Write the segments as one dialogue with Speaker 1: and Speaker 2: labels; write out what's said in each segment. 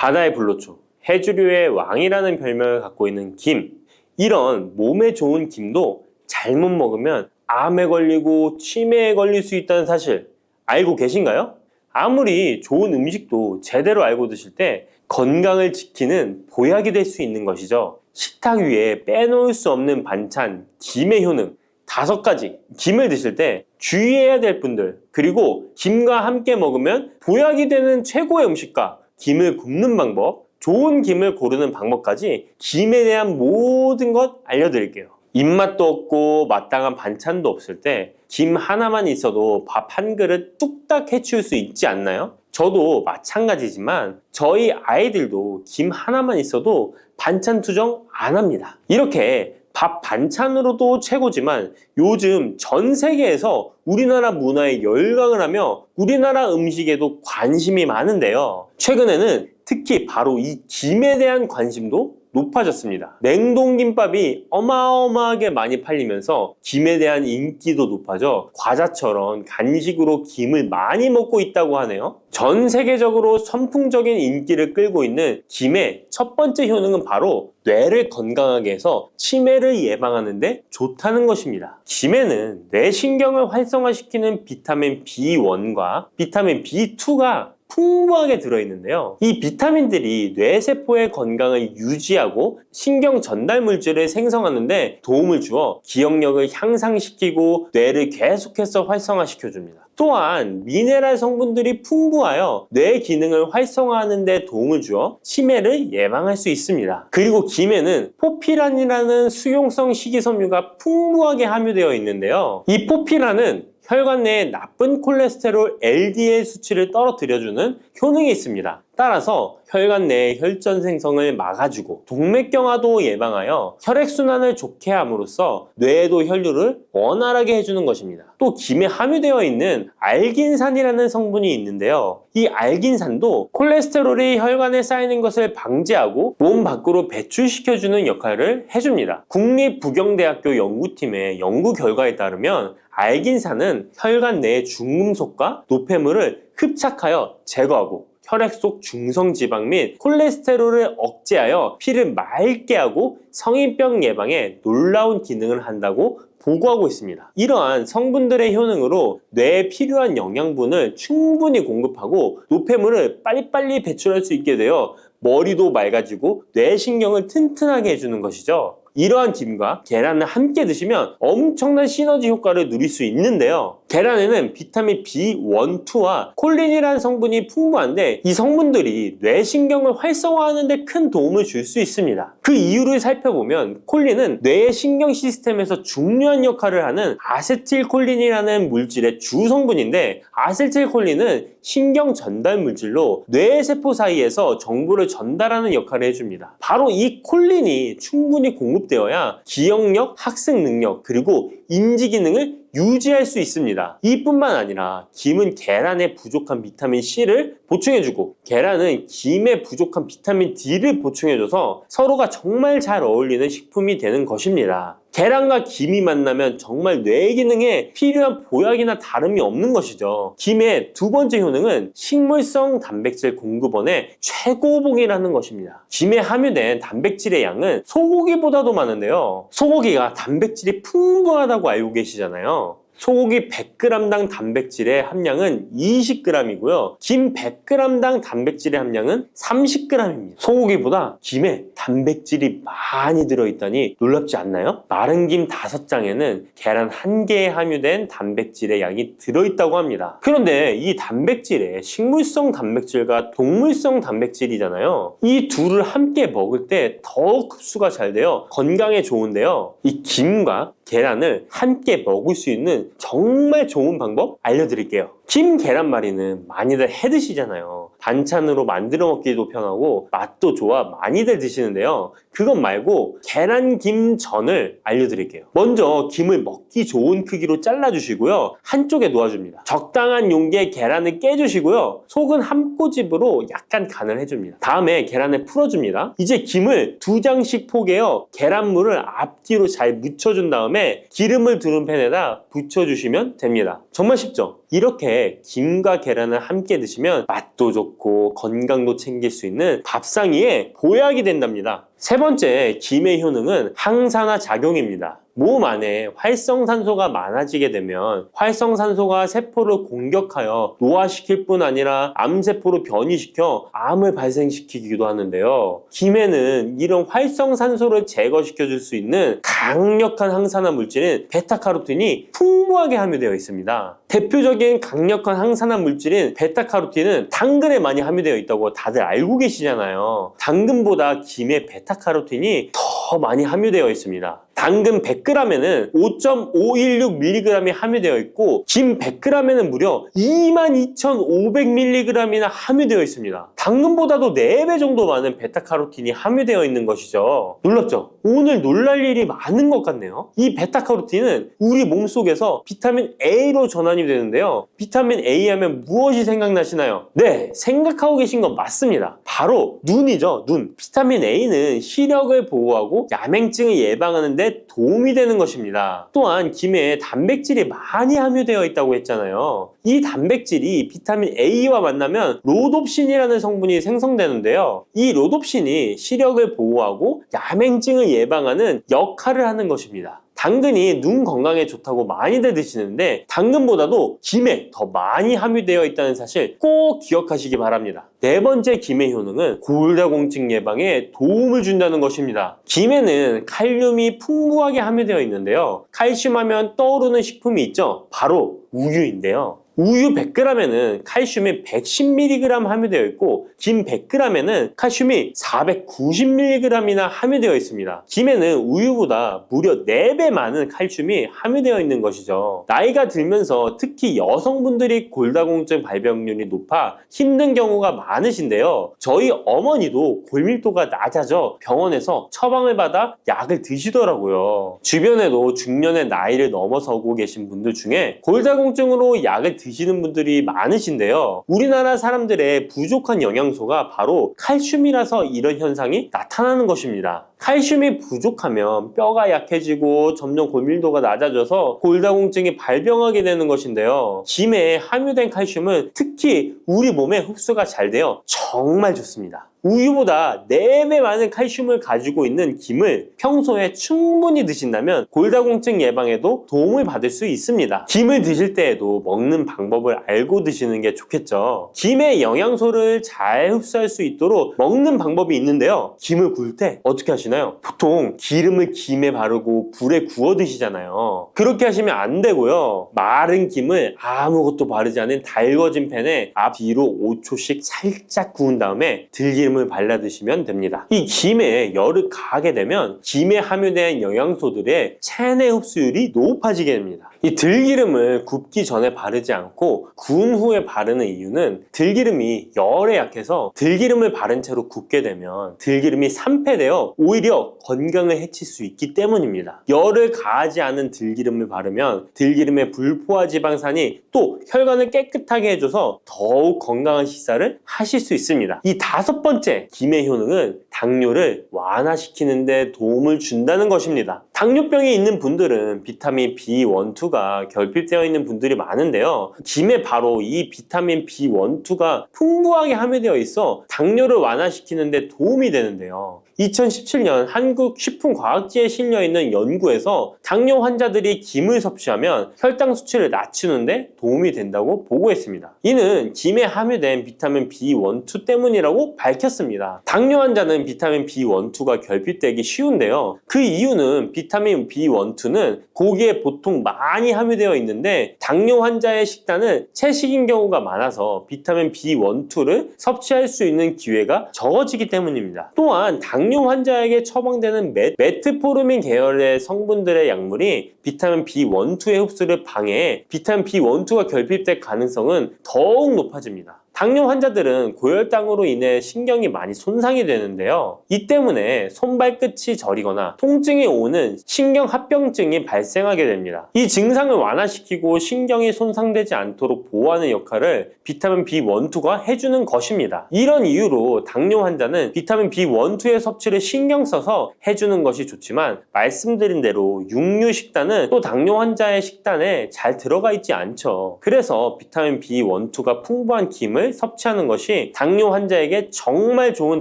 Speaker 1: 바다의 불로초, 해조류의 왕이라는 별명을 갖고 있는 김. 이런 몸에 좋은 김도 잘못 먹으면 암에 걸리고 치매에 걸릴 수 있다는 사실 알고 계신가요? 아무리 좋은 음식도 제대로 알고 드실 때 건강을 지키는 보약이 될 수 있는 것이죠. 식탁 위에 빼놓을 수 없는 반찬, 김의 효능 5가지. 김을 드실 때 주의해야 될 분들, 그리고 김과 함께 먹으면 보약이 되는 최고의 음식과 김을 굽는 방법, 좋은 김을 고르는 방법까지 김에 대한 모든 것 알려드릴게요. 입맛도 없고 마땅한 반찬도 없을 때 김 하나만 있어도 밥 한 그릇 뚝딱 해치울 수 있지 않나요? 저도 마찬가지지만 저희 아이들도 김 하나만 있어도 반찬 투정 안 합니다. 이렇게 밥 반찬으로도 최고지만 요즘 전 세계에서 우리나라 문화에 열광을 하며 우리나라 음식에도 관심이 많은데요. 최근에는 특히 바로 이 김에 대한 관심도 높아졌습니다. 냉동김밥이 어마어마하게 많이 팔리면서 김에 대한 인기도 높아져 과자처럼 간식으로 김을 많이 먹고 있다고 하네요. 전 세계적으로 선풍적인 인기를 끌고 있는 김의 첫 번째 효능은 바로 뇌를 건강하게 해서 치매를 예방하는 데 좋다는 것입니다. 김에는 뇌신경을 활성화시키는 비타민 B1과 비타민 B2가 풍부하게 들어있는데요. 이 비타민들이 뇌세포의 건강을 유지하고 신경 전달 물질을 생성하는 데 도움을 주어 기억력을 향상시키고 뇌를 계속해서 활성화시켜줍니다. 또한 미네랄 성분들이 풍부하여 뇌 기능을 활성화하는 데 도움을 주어 치매를 예방할 수 있습니다. 그리고 김에는 포피란이라는 수용성 식이섬유가 풍부하게 함유되어 있는데요. 이 포피란은 혈관 내에 나쁜 콜레스테롤 LDL 수치를 떨어뜨려주는 효능이 있습니다. 따라서 혈관 내의 혈전 생성을 막아주고 동맥경화도 예방하여 혈액순환을 좋게 함으로써 뇌에도 혈류를 원활하게 해주는 것입니다. 또 김에 함유되어 있는 알긴산이라는 성분이 있는데요. 이 알긴산도 콜레스테롤이 혈관에 쌓이는 것을 방지하고 몸 밖으로 배출시켜주는 역할을 해줍니다. 국립부경대학교 연구팀의 연구 결과에 따르면 알긴산은 혈관 내의 중금속과 노폐물을 흡착하여 제거하고 혈액 속 중성지방 및 콜레스테롤을 억제하여 피를 맑게 하고 성인병 예방에 놀라운 기능을 한다고 보고하고 있습니다. 이러한 성분들의 효능으로 뇌에 필요한 영양분을 충분히 공급하고 노폐물을 빨리빨리 배출할 수 있게 되어 머리도 맑아지고 뇌신경을 튼튼하게 해주는 것이죠. 이러한 김과 계란을 함께 드시면 엄청난 시너지 효과를 누릴 수 있는데요. 계란에는 비타민 B1, 2와 콜린이라는 성분이 풍부한데 이 성분들이 뇌신경을 활성화하는 데 큰 도움을 줄 수 있습니다. 그 이유를 살펴보면 콜린은 뇌의 신경 시스템에서 중요한 역할을 하는 아세틸콜린이라는 물질의 주 성분인데 아세틸콜린은 신경 전달 물질로 뇌세포 사이에서 정보를 전달하는 역할을 해줍니다. 바로 이 콜린이 충분히 공급되어야 기억력, 학습 능력, 그리고 인지 기능을 유지할 수 있습니다. 이뿐만 아니라 김은 계란에 부족한 비타민 C를 보충해주고 계란은 김에 부족한 비타민 D를 보충해줘서 서로가 정말 잘 어울리는 식품이 되는 것입니다. 계란과 김이 만나면 정말 뇌 기능에 필요한 보약이나 다름이 없는 것이죠. 김의 두 번째 효능은 식물성 단백질 공급원의 최고봉이라는 것입니다. 김에 함유된 단백질의 양은 소고기보다도 많은데요. 소고기가 단백질이 풍부하다고 알고 계시잖아요. 소고기 100g당 단백질의 함량은 20g이고요. 김 100g당 단백질의 함량은 30g입니다. 소고기보다 김에 단백질이 많이 들어있다니 놀랍지 않나요? 마른 김 5장에는 계란 1개에 함유된 단백질의 양이 들어있다고 합니다. 그런데 이 단백질에 식물성 단백질과 동물성 단백질이잖아요. 이 둘을 함께 먹을 때 더 흡수가 잘 되어 건강에 좋은데요. 이 김과 계란을 함께 먹을 수 있는 정말 좋은 방법 알려드릴게요. 김 계란말이는 많이들 해 드시잖아요. 반찬으로 만들어 먹기도 편하고 맛도 좋아 많이들 드시는데요. 그것 말고 계란김전을 알려드릴게요. 먼저 김을 먹기 좋은 크기로 잘라주시고요. 한쪽에 놓아줍니다. 적당한 용기에 계란을 깨주시고요. 속은 한 꼬집으로 약간 간을 해줍니다. 다음에 계란을 풀어줍니다. 이제 김을 2장씩 포개어 계란물을 앞뒤로 잘 묻혀준 다음에 기름을 두른 팬에다 부쳐 묻혀주시면 됩니다. 정말 쉽죠? 이렇게 김과 계란을 함께 드시면 맛도 좋고 건강도 챙길 수 있는 밥상위에 보약이 된답니다. 세 번째, 김의 효능은 항산화 작용입니다. 몸 안에 활성산소가 많아지게 되면 활성산소가 세포를 공격하여 노화시킬 뿐 아니라 암세포로 변이시켜 암을 발생시키기도 하는데요. 김에는 이런 활성산소를 제거시켜 줄 수 있는 강력한 항산화 물질인 베타카로틴이 풍부하게 함유되어 있습니다. 대표적인 강력한 항산화 물질인 베타카로틴은 당근에 많이 함유되어 있다고 다들 알고 계시잖아요. 당근보다 김에 베타카로틴이 더 많이 함유되어 있습니다. 당근 100g에는 5.516mg이 함유되어 있고 김 100g에는 무려 22,500mg이나 함유되어 있습니다. 당근보다도 4배 정도 많은 베타카로틴이 함유되어 있는 것이죠. 놀랍죠? 오늘 놀랄 일이 많은 것 같네요. 이 베타카로틴은 우리 몸속에서 비타민 A로 전환이 되는데요. 비타민 A 하면 무엇이 생각나시나요? 네, 생각하고 계신 건 맞습니다. 바로 눈이죠, 눈. 비타민 A는 시력을 보호하고 야맹증을 예방하는 데 도움이 되는 것입니다. 또한 김에 단백질이 많이 함유되어 있다고 했잖아요. 이 단백질이 비타민 A와 만나면 로놉신이라는 성분이 생성되는데요. 이 로놉신이 시력을 보호하고 야맹증을 예방하는 역할을 하는 것입니다. 당근이 눈 건강에 좋다고 많이들 드시는데 당근보다도 김에 더 많이 함유되어 있다는 사실 꼭 기억하시기 바랍니다. 네 번째 김의 효능은 골다공증 예방에 도움을 준다는 것입니다. 김에는 칼륨이 풍부하게 함유되어 있는데요. 칼슘 하면 떠오르는 식품이 있죠. 바로 우유인데요. 우유 100g에는 칼슘이 110mg 함유되어 있고 김 100g에는 칼슘이 490mg이나 함유되어 있습니다. 김에는 우유보다 무려 4배 많은 칼슘이 함유되어 있는 것이죠. 나이가 들면서 특히 여성분들이 골다공증 발병률이 높아 힘든 경우가 많으신데요. 저희 어머니도 골밀도가 낮아져 병원에서 처방을 받아 약을 드시더라고요. 주변에도 중년의 나이를 넘어서고 계신 분들 중에 골다공증으로 약을 드시는 분들이 많으신데요. 우리나라 사람들의 부족한 영양소가 바로 칼슘이라서 이런 현상이 나타나는 것입니다. 칼슘이 부족하면 뼈가 약해지고 점점 골밀도가 낮아져서 골다공증이 발병하게 되는 것인데요. 김에 함유된 칼슘은 특히 우리 몸에 흡수가 잘 되어 정말 좋습니다. 우유보다 4배 많은 칼슘을 가지고 있는 김을 평소에 충분히 드신다면 골다공증 예방에도 도움을 받을 수 있습니다. 김을 드실 때에도 먹는 방법을 알고 드시는 게 좋겠죠. 김의 영양소를 잘 흡수할 수 있도록 먹는 방법이 있는데요. 김을 구울 때 어떻게 하시나요? 보통 기름을 김에 바르고 불에 구워 드시잖아요. 그렇게 하시면 안 되고요. 마른 김을 아무것도 바르지 않은 달궈진 팬에 앞뒤로 5초씩 살짝 구운 다음에 들기름을 발라 드시면 됩니다. 이 김에 열을 가하게 되면 김에 함유된 영양소들의 체내 흡수율이 높아지게 됩니다. 이 들기름을 굽기 전에 바르지 않고 구운 후에 바르는 이유는 들기름이 열에 약해서 들기름을 바른 채로 굽게 되면 들기름이 산패되어 오히려 건강을 해칠 수 있기 때문입니다. 열을 가하지 않은 들기름을 바르면 들기름의 불포화 지방산이 또 혈관을 깨끗하게 해줘서 더욱 건강한 식사를 하실 수 있습니다. 이 5번째 김의 효능은 당뇨를 완화시키는 데 도움을 준다는 것입니다. 당뇨병이 있는 분들은 비타민 B1, 2가 결핍되어 있는 분들이 많은데요. 김에 바로 이 비타민 B1, 2가 풍부하게 함유되어 있어 당뇨를 완화시키는 데 도움이 되는데요. 2017년 한국식품과학지에 실려있는 연구에서 당뇨 환자들이 김을 섭취하면 혈당 수치를 낮추는데 도움이 된다고 보고했습니다. 이는 김에 함유된 비타민 B1, 2 때문이라고 밝혔습니다. 당뇨 환자는 비타민 B1, 2가 결핍되기 쉬운데요. 그 이유는 비타민 B1, 2는 고기에 보통 많이 함유되어 있는데 당뇨 환자의 식단은 채식인 경우가 많아서 비타민 B1, 2를 섭취할 수 있는 기회가 적어지기 때문입니다. 또한 당뇨 환자에게 처방되는 메트포르민 계열의 성분들의 약물이 비타민 B1, 2의 흡수를 방해해 비타민 B1, 2가 결핍될 가능성은 더욱 높아집니다. 당뇨 환자들은 고혈당으로 인해 신경이 많이 손상이 되는데요. 이 때문에 손발끝이 저리거나 통증이 오는 신경합병증이 발생하게 됩니다. 이 증상을 완화시키고 신경이 손상되지 않도록 보호하는 역할을 비타민 B1, 2가 해주는 것입니다. 이런 이유로 당뇨 환자는 비타민 B1, 2의 섭취를 신경 써서 해주는 것이 좋지만 말씀드린 대로 육류 식단은 또 당뇨 환자의 식단에 잘 들어가 있지 않죠. 그래서 비타민 B1, 2가 풍부한 김을 섭취하는 것이 당뇨 환자에게 정말 좋은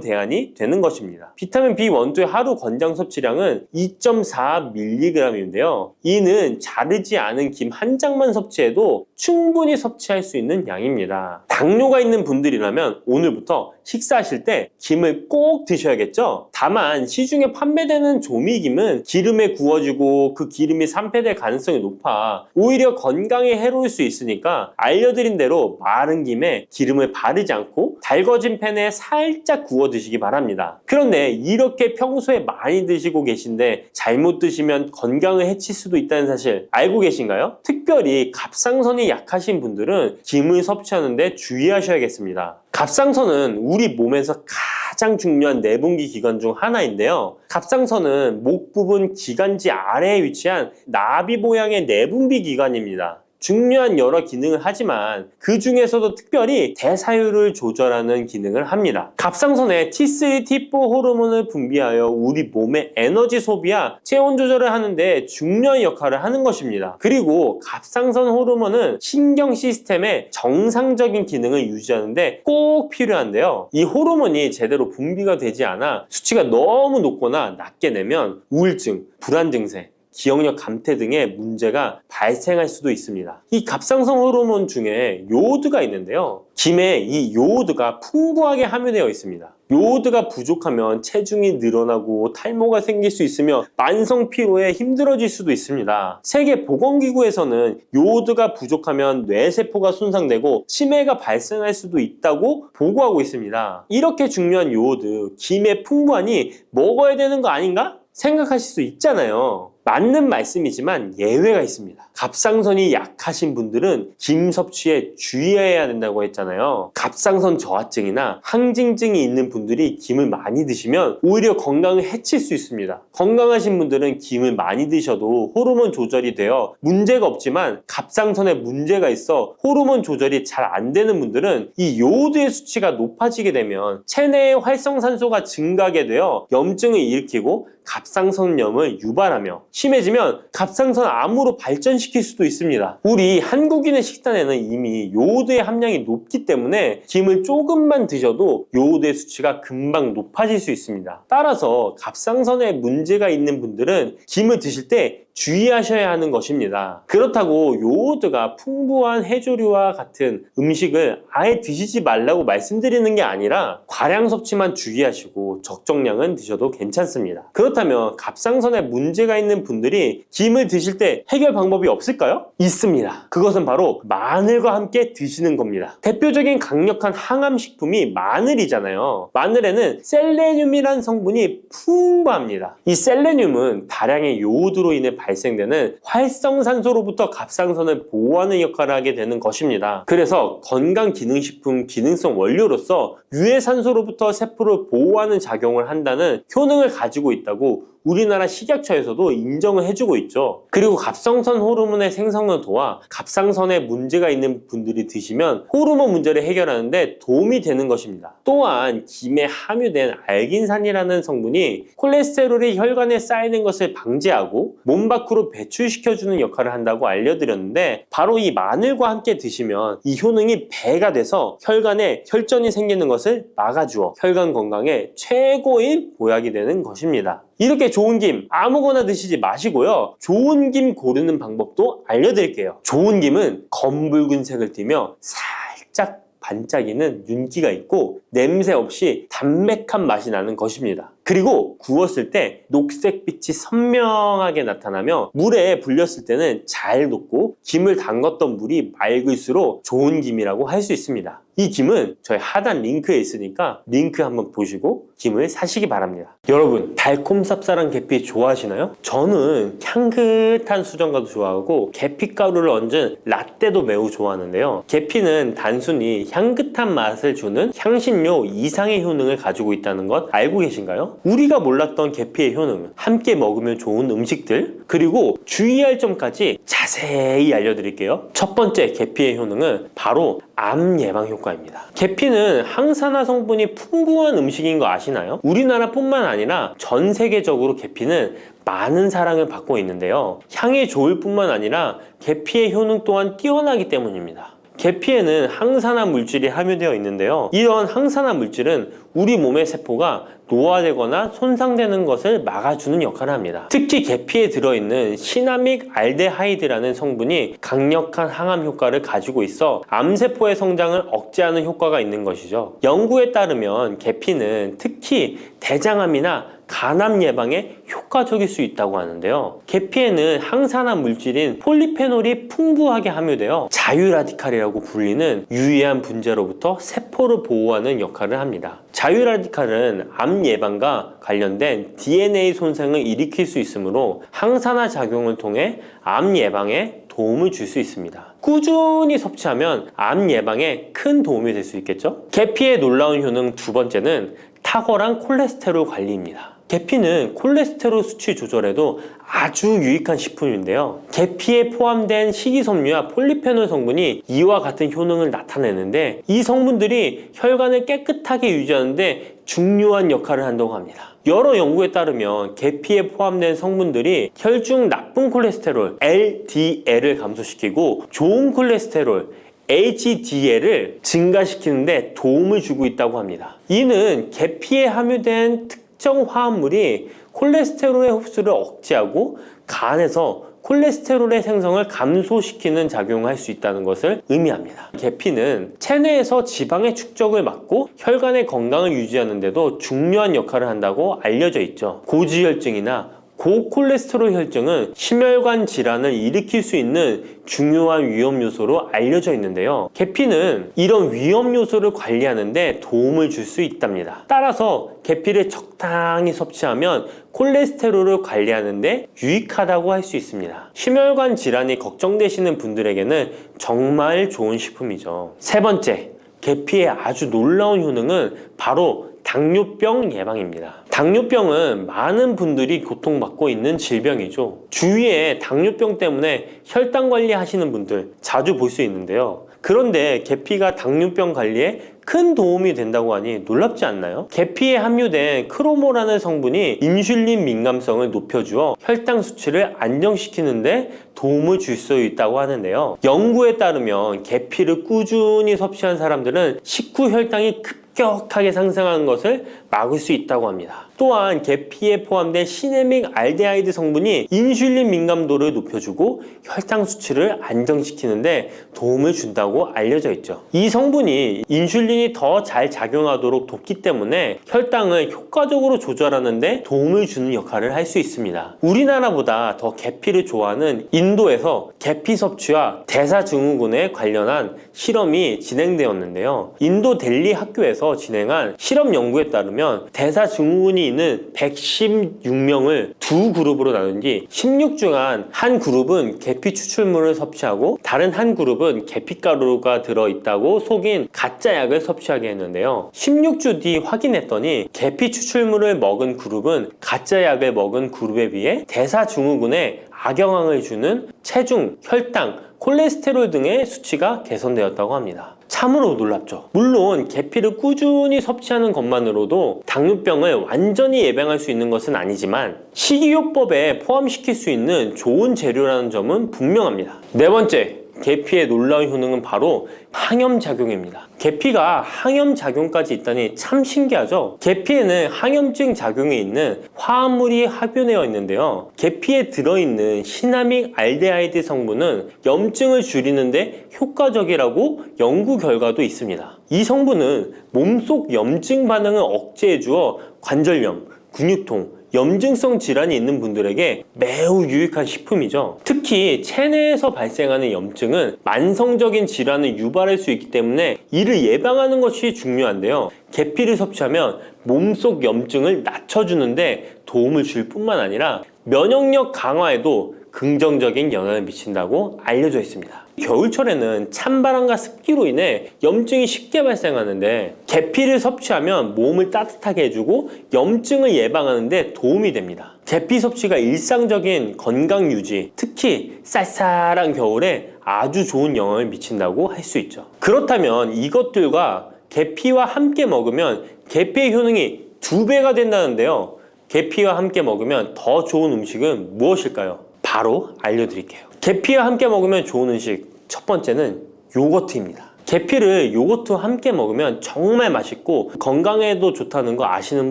Speaker 1: 대안이 되는 것입니다. 비타민 B1, 2의 하루 권장 섭취량은 2.4mg인데요. 이는 자르지 않은 김 한 장만 섭취해도 충분히 섭취할 수 있는 양입니다. 당뇨가 있는 분들이라면 오늘부터 식사하실 때 김을 꼭 드셔야겠죠? 다만 시중에 판매되는 조미김은 기름에 구워지고 그 기름이 산패될 가능성이 높아 오히려 건강에 해로울 수 있으니까 알려드린 대로 마른 김에 기름을 바르지 않고 달궈진 팬에 살짝 구워 드시기 바랍니다. 그런데 이렇게 평소에 많이 드시고 계신데 잘못 드시면 건강을 해칠 수도 있다는 사실 알고 계신가요? 특별히 갑상선이 약하신 분들은 김을 섭취하는데 주의하셔야겠습니다. 갑상선은 우리 몸에서 가장 중요한 내분비 기관 중 하나인데요. 갑상선은 목 부분 기관지 아래에 위치한 나비 모양의 내분비 기관입니다. 중요한 여러 기능을 하지만 그 중에서도 특별히 대사율을 조절하는 기능을 합니다. 갑상선에 T3, T4 호르몬을 분비하여 우리 몸의 에너지 소비와 체온 조절을 하는데 중요한 역할을 하는 것입니다. 그리고 갑상선 호르몬은 신경 시스템의 정상적인 기능을 유지하는데 꼭 필요한데요. 이 호르몬이 제대로 분비가 되지 않아 수치가 너무 높거나 낮게 되면 우울증, 불안 증세, 기억력 감퇴 등의 문제가 발생할 수도 있습니다. 이 갑상선 호르몬 중에 요오드가 있는데요. 김에 이 요오드가 풍부하게 함유되어 있습니다. 요오드가 부족하면 체중이 늘어나고 탈모가 생길 수 있으며 만성 피로에 힘들어질 수도 있습니다. 세계보건기구에서는 요오드가 부족하면 뇌세포가 손상되고 치매가 발생할 수도 있다고 보고하고 있습니다. 이렇게 중요한 요오드, 김에 풍부하니 먹어야 되는 거 아닌가? 생각하실 수 있잖아요. 맞는 말씀이지만 예외가 있습니다. 갑상선이 약하신 분들은 김 섭취에 주의해야 된다고 했잖아요. 갑상선 저하증이나 항진증이 있는 분들이 김을 많이 드시면 오히려 건강을 해칠 수 있습니다. 건강하신 분들은 김을 많이 드셔도 호르몬 조절이 되어 문제가 없지만 갑상선에 문제가 있어 호르몬 조절이 잘 안 되는 분들은 이 요오드의 수치가 높아지게 되면 체내의 활성산소가 증가하게 되어 염증을 일으키고 갑상선염을 유발하며 심해지면 갑상선 암으로 발전시킬 수도 있습니다. 우리 한국인의 식단에는 이미 요오드의 함량이 높기 때문에 김을 조금만 드셔도 요오드의 수치가 금방 높아질 수 있습니다. 따라서 갑상선에 문제가 있는 분들은 김을 드실 때 주의하셔야 하는 것입니다. 그렇다고 요오드가 풍부한 해조류와 같은 음식을 아예 드시지 말라고 말씀드리는 게 아니라 과량 섭취만 주의하시고 적정량은 드셔도 괜찮습니다. 그렇다면 갑상선에 문제가 있는 분들이 김을 드실 때 해결 방법이 없을까요? 있습니다. 그것은 바로 마늘과 함께 드시는 겁니다. 대표적인 강력한 항암식품이 마늘이잖아요. 마늘에는 셀레늄이라는 성분이 풍부합니다. 이 셀레늄은 다량의 요오드로 인해 발생되는 활성산소로부터 갑상선을 보호하는 역할을 하게 되는 것입니다. 그래서 건강기능식품 기능성 원료로서 유해산소로부터 세포를 보호하는 작용을 한다는 효능을 가지고 있다고 우리나라 식약처에서도 인정을 해주고 있죠. 그리고 갑상선 호르몬의 생성을 도와 갑상선에 문제가 있는 분들이 드시면 호르몬 문제를 해결하는데 도움이 되는 것입니다. 또한 김에 함유된 알긴산이라는 성분이 콜레스테롤이 혈관에 쌓이는 것을 방지하고 몸 밖으로 배출시켜주는 역할을 한다고 알려드렸는데 바로 이 마늘과 함께 드시면 이 효능이 배가 돼서 혈관에 혈전이 생기는 것을 막아주어 혈관 건강에 최고의 보약이 되는 것입니다. 이렇게 좋은 김 아무거나 드시지 마시고요. 좋은 김 고르는 방법도 알려드릴게요. 좋은 김은 검붉은색을 띠며 살짝 반짝이는 윤기가 있고 냄새 없이 담백한 맛이 나는 것입니다. 그리고 구웠을 때 녹색빛이 선명하게 나타나며 물에 불렸을 때는 잘 녹고 김을 담궜던 물이 맑을수록 좋은 김이라고 할 수 있습니다. 이 김은 저희 하단 링크에 있으니까 링크 한번 보시고 김을 사시기 바랍니다. 여러분, 달콤 쌉쌀한 계피 좋아하시나요? 저는 향긋한 수정과도 좋아하고 계피가루를 얹은 라떼도 매우 좋아하는데요. 계피는 단순히 향긋한 맛을 주는 향신료 이상의 효능을 가지고 있다는 것 알고 계신가요? 우리가 몰랐던 계피의 효능, 함께 먹으면 좋은 음식들, 그리고 주의할 점까지 자세히 알려드릴게요. 첫 번째 계피의 효능은 바로 암 예방 효과입니다. 계피는 항산화 성분이 풍부한 음식인 거 아시나요? 우리나라뿐만 아니라 전 세계적으로 계피는 많은 사랑을 받고 있는데요. 향이 좋을 뿐만 아니라 계피의 효능 또한 뛰어나기 때문입니다. 계피에는 항산화 물질이 함유되어 있는데요. 이런 항산화 물질은 우리 몸의 세포가 노화되거나 손상되는 것을 막아주는 역할을 합니다. 특히 계피에 들어있는 시나믹 알데하이드라는 성분이 강력한 항암 효과를 가지고 있어 암세포의 성장을 억제하는 효과가 있는 것이죠. 연구에 따르면 계피는 특히 대장암이나 간암 예방에 효과적일 수 있다고 하는데요. 계피에는 항산화 물질인 폴리페놀이 풍부하게 함유되어 자유라디칼이라고 불리는 유해한 분자로부터 세포를 보호하는 역할을 합니다. 자유라디칼은 암 예방과 관련된 DNA 손상을 일으킬 수 있으므로 항산화 작용을 통해 암 예방에 도움을 줄 수 있습니다. 꾸준히 섭취하면 암 예방에 큰 도움이 될 수 있겠죠? 계피의 놀라운 효능 두 번째는 탁월한 콜레스테롤 관리입니다. 계피는 콜레스테롤 수치 조절에도 아주 유익한 식품인데요. 계피에 포함된 식이섬유와 폴리페놀 성분이 이와 같은 효능을 나타내는데 이 성분들이 혈관을 깨끗하게 유지하는데 중요한 역할을 한다고 합니다. 여러 연구에 따르면 계피에 포함된 성분들이 혈중 나쁜 콜레스테롤 LDL을 감소시키고 좋은 콜레스테롤 HDL을 증가시키는데 도움을 주고 있다고 합니다. 이는 계피에 함유된 특정 화합물이 콜레스테롤의 흡수를 억제하고 간에서 콜레스테롤의 생성을 감소시키는 작용을 할 수 있다는 것을 의미합니다. 계피는 체내에서 지방의 축적을 막고 혈관의 건강을 유지하는 데도 중요한 역할을 한다고 알려져 있죠. 고지혈증이나 고콜레스테롤 혈증은 심혈관 질환을 일으킬 수 있는 중요한 위험 요소로 알려져 있는데요. 계피는 이런 위험 요소를 관리하는 데 도움을 줄 수 있답니다. 따라서 계피를 적당히 섭취하면 콜레스테롤을 관리하는 데 유익하다고 할 수 있습니다. 심혈관 질환이 걱정되시는 분들에게는 정말 좋은 식품이죠. 세 번째, 계피의 아주 놀라운 효능은 바로 당뇨병 예방입니다. 당뇨병은 많은 분들이 고통받고 있는 질병이죠. 주위에 당뇨병 때문에 혈당 관리하시는 분들 자주 볼 수 있는데요. 그런데 계피가 당뇨병 관리에 큰 도움이 된다고 하니 놀랍지 않나요? 계피에 함유된 크로모라는 성분이 인슐린 민감성을 높여주어 혈당 수치를 안정시키는데 도움을 줄 수 있다고 하는데요. 연구에 따르면 계피를 꾸준히 섭취한 사람들은 식후 혈당이 급격하게 상승하는 것을 막을 수 있다고 합니다. 또한 계피에 포함된 시네믹 알데하이드 성분이 인슐린 민감도를 높여주고 혈당 수치를 안정시키는데 도움을 준다고 알려져 있죠. 이 성분이 인슐린이 더 잘 작용하도록 돕기 때문에 혈당을 효과적으로 조절하는데 도움을 주는 역할을 할 수 있습니다. 우리나라보다 더 계피를 좋아하는 인도에서 계피 섭취와 대사증후군에 관련한 실험이 진행되었는데요. 인도 델리 학교에서 진행한 실험 연구에 따르면 대사증후군이 있는 116명을 두 그룹으로 나눈 뒤 16주간 한 그룹은 계피 추출물을 섭취하고 다른 한 그룹은 계피가루가 들어있다고 속인 가짜 약을 섭취하게 했는데요. 16주 뒤 확인했더니 계피 추출물을 먹은 그룹은 가짜 약을 먹은 그룹에 비해 대사증후군에 악영향을 주는 체중, 혈당, 콜레스테롤 등의 수치가 개선되었다고 합니다. 참으로 놀랍죠. 물론 계피를 꾸준히 섭취하는 것만으로도 당뇨병을 완전히 예방할 수 있는 것은 아니지만 식이요법에 포함시킬 수 있는 좋은 재료라는 점은 분명합니다. 네 번째, 계피의 놀라운 효능은 바로 항염작용입니다. 계피가 항염작용까지 있다니 참 신기하죠? 계피에는 항염증 작용이 있는 화합물이 함유되어 있는데요. 계피에 들어있는 시나믹 알데하이드 성분은 염증을 줄이는데 효과적이라고 연구 결과도 있습니다. 이 성분은 몸속 염증 반응을 억제해 주어 관절염, 근육통, 염증성 질환이 있는 분들에게 매우 유익한 식품이죠. 특히 체내에서 발생하는 염증은 만성적인 질환을 유발할 수 있기 때문에 이를 예방하는 것이 중요한데요. 계피를 섭취하면 몸속 염증을 낮춰주는데 도움을 줄 뿐만 아니라 면역력 강화에도 긍정적인 영향을 미친다고 알려져 있습니다. 겨울철에는 찬바람과 습기로 인해 염증이 쉽게 발생하는데 계피를 섭취하면 몸을 따뜻하게 해주고 염증을 예방하는 데 도움이 됩니다. 계피 섭취가 일상적인 건강 유지, 특히 쌀쌀한 겨울에 아주 좋은 영향을 미친다고 할 수 있죠. 그렇다면 이것들과 계피와 함께 먹으면 계피의 효능이 2배가 된다는데요. 계피와 함께 먹으면 더 좋은 음식은 무엇일까요? 바로 알려드릴게요. 계피와 함께 먹으면 좋은 음식, 첫 번째는 요거트입니다. 계피를 요거트와 함께 먹으면 정말 맛있고 건강에도 좋다는 거 아시는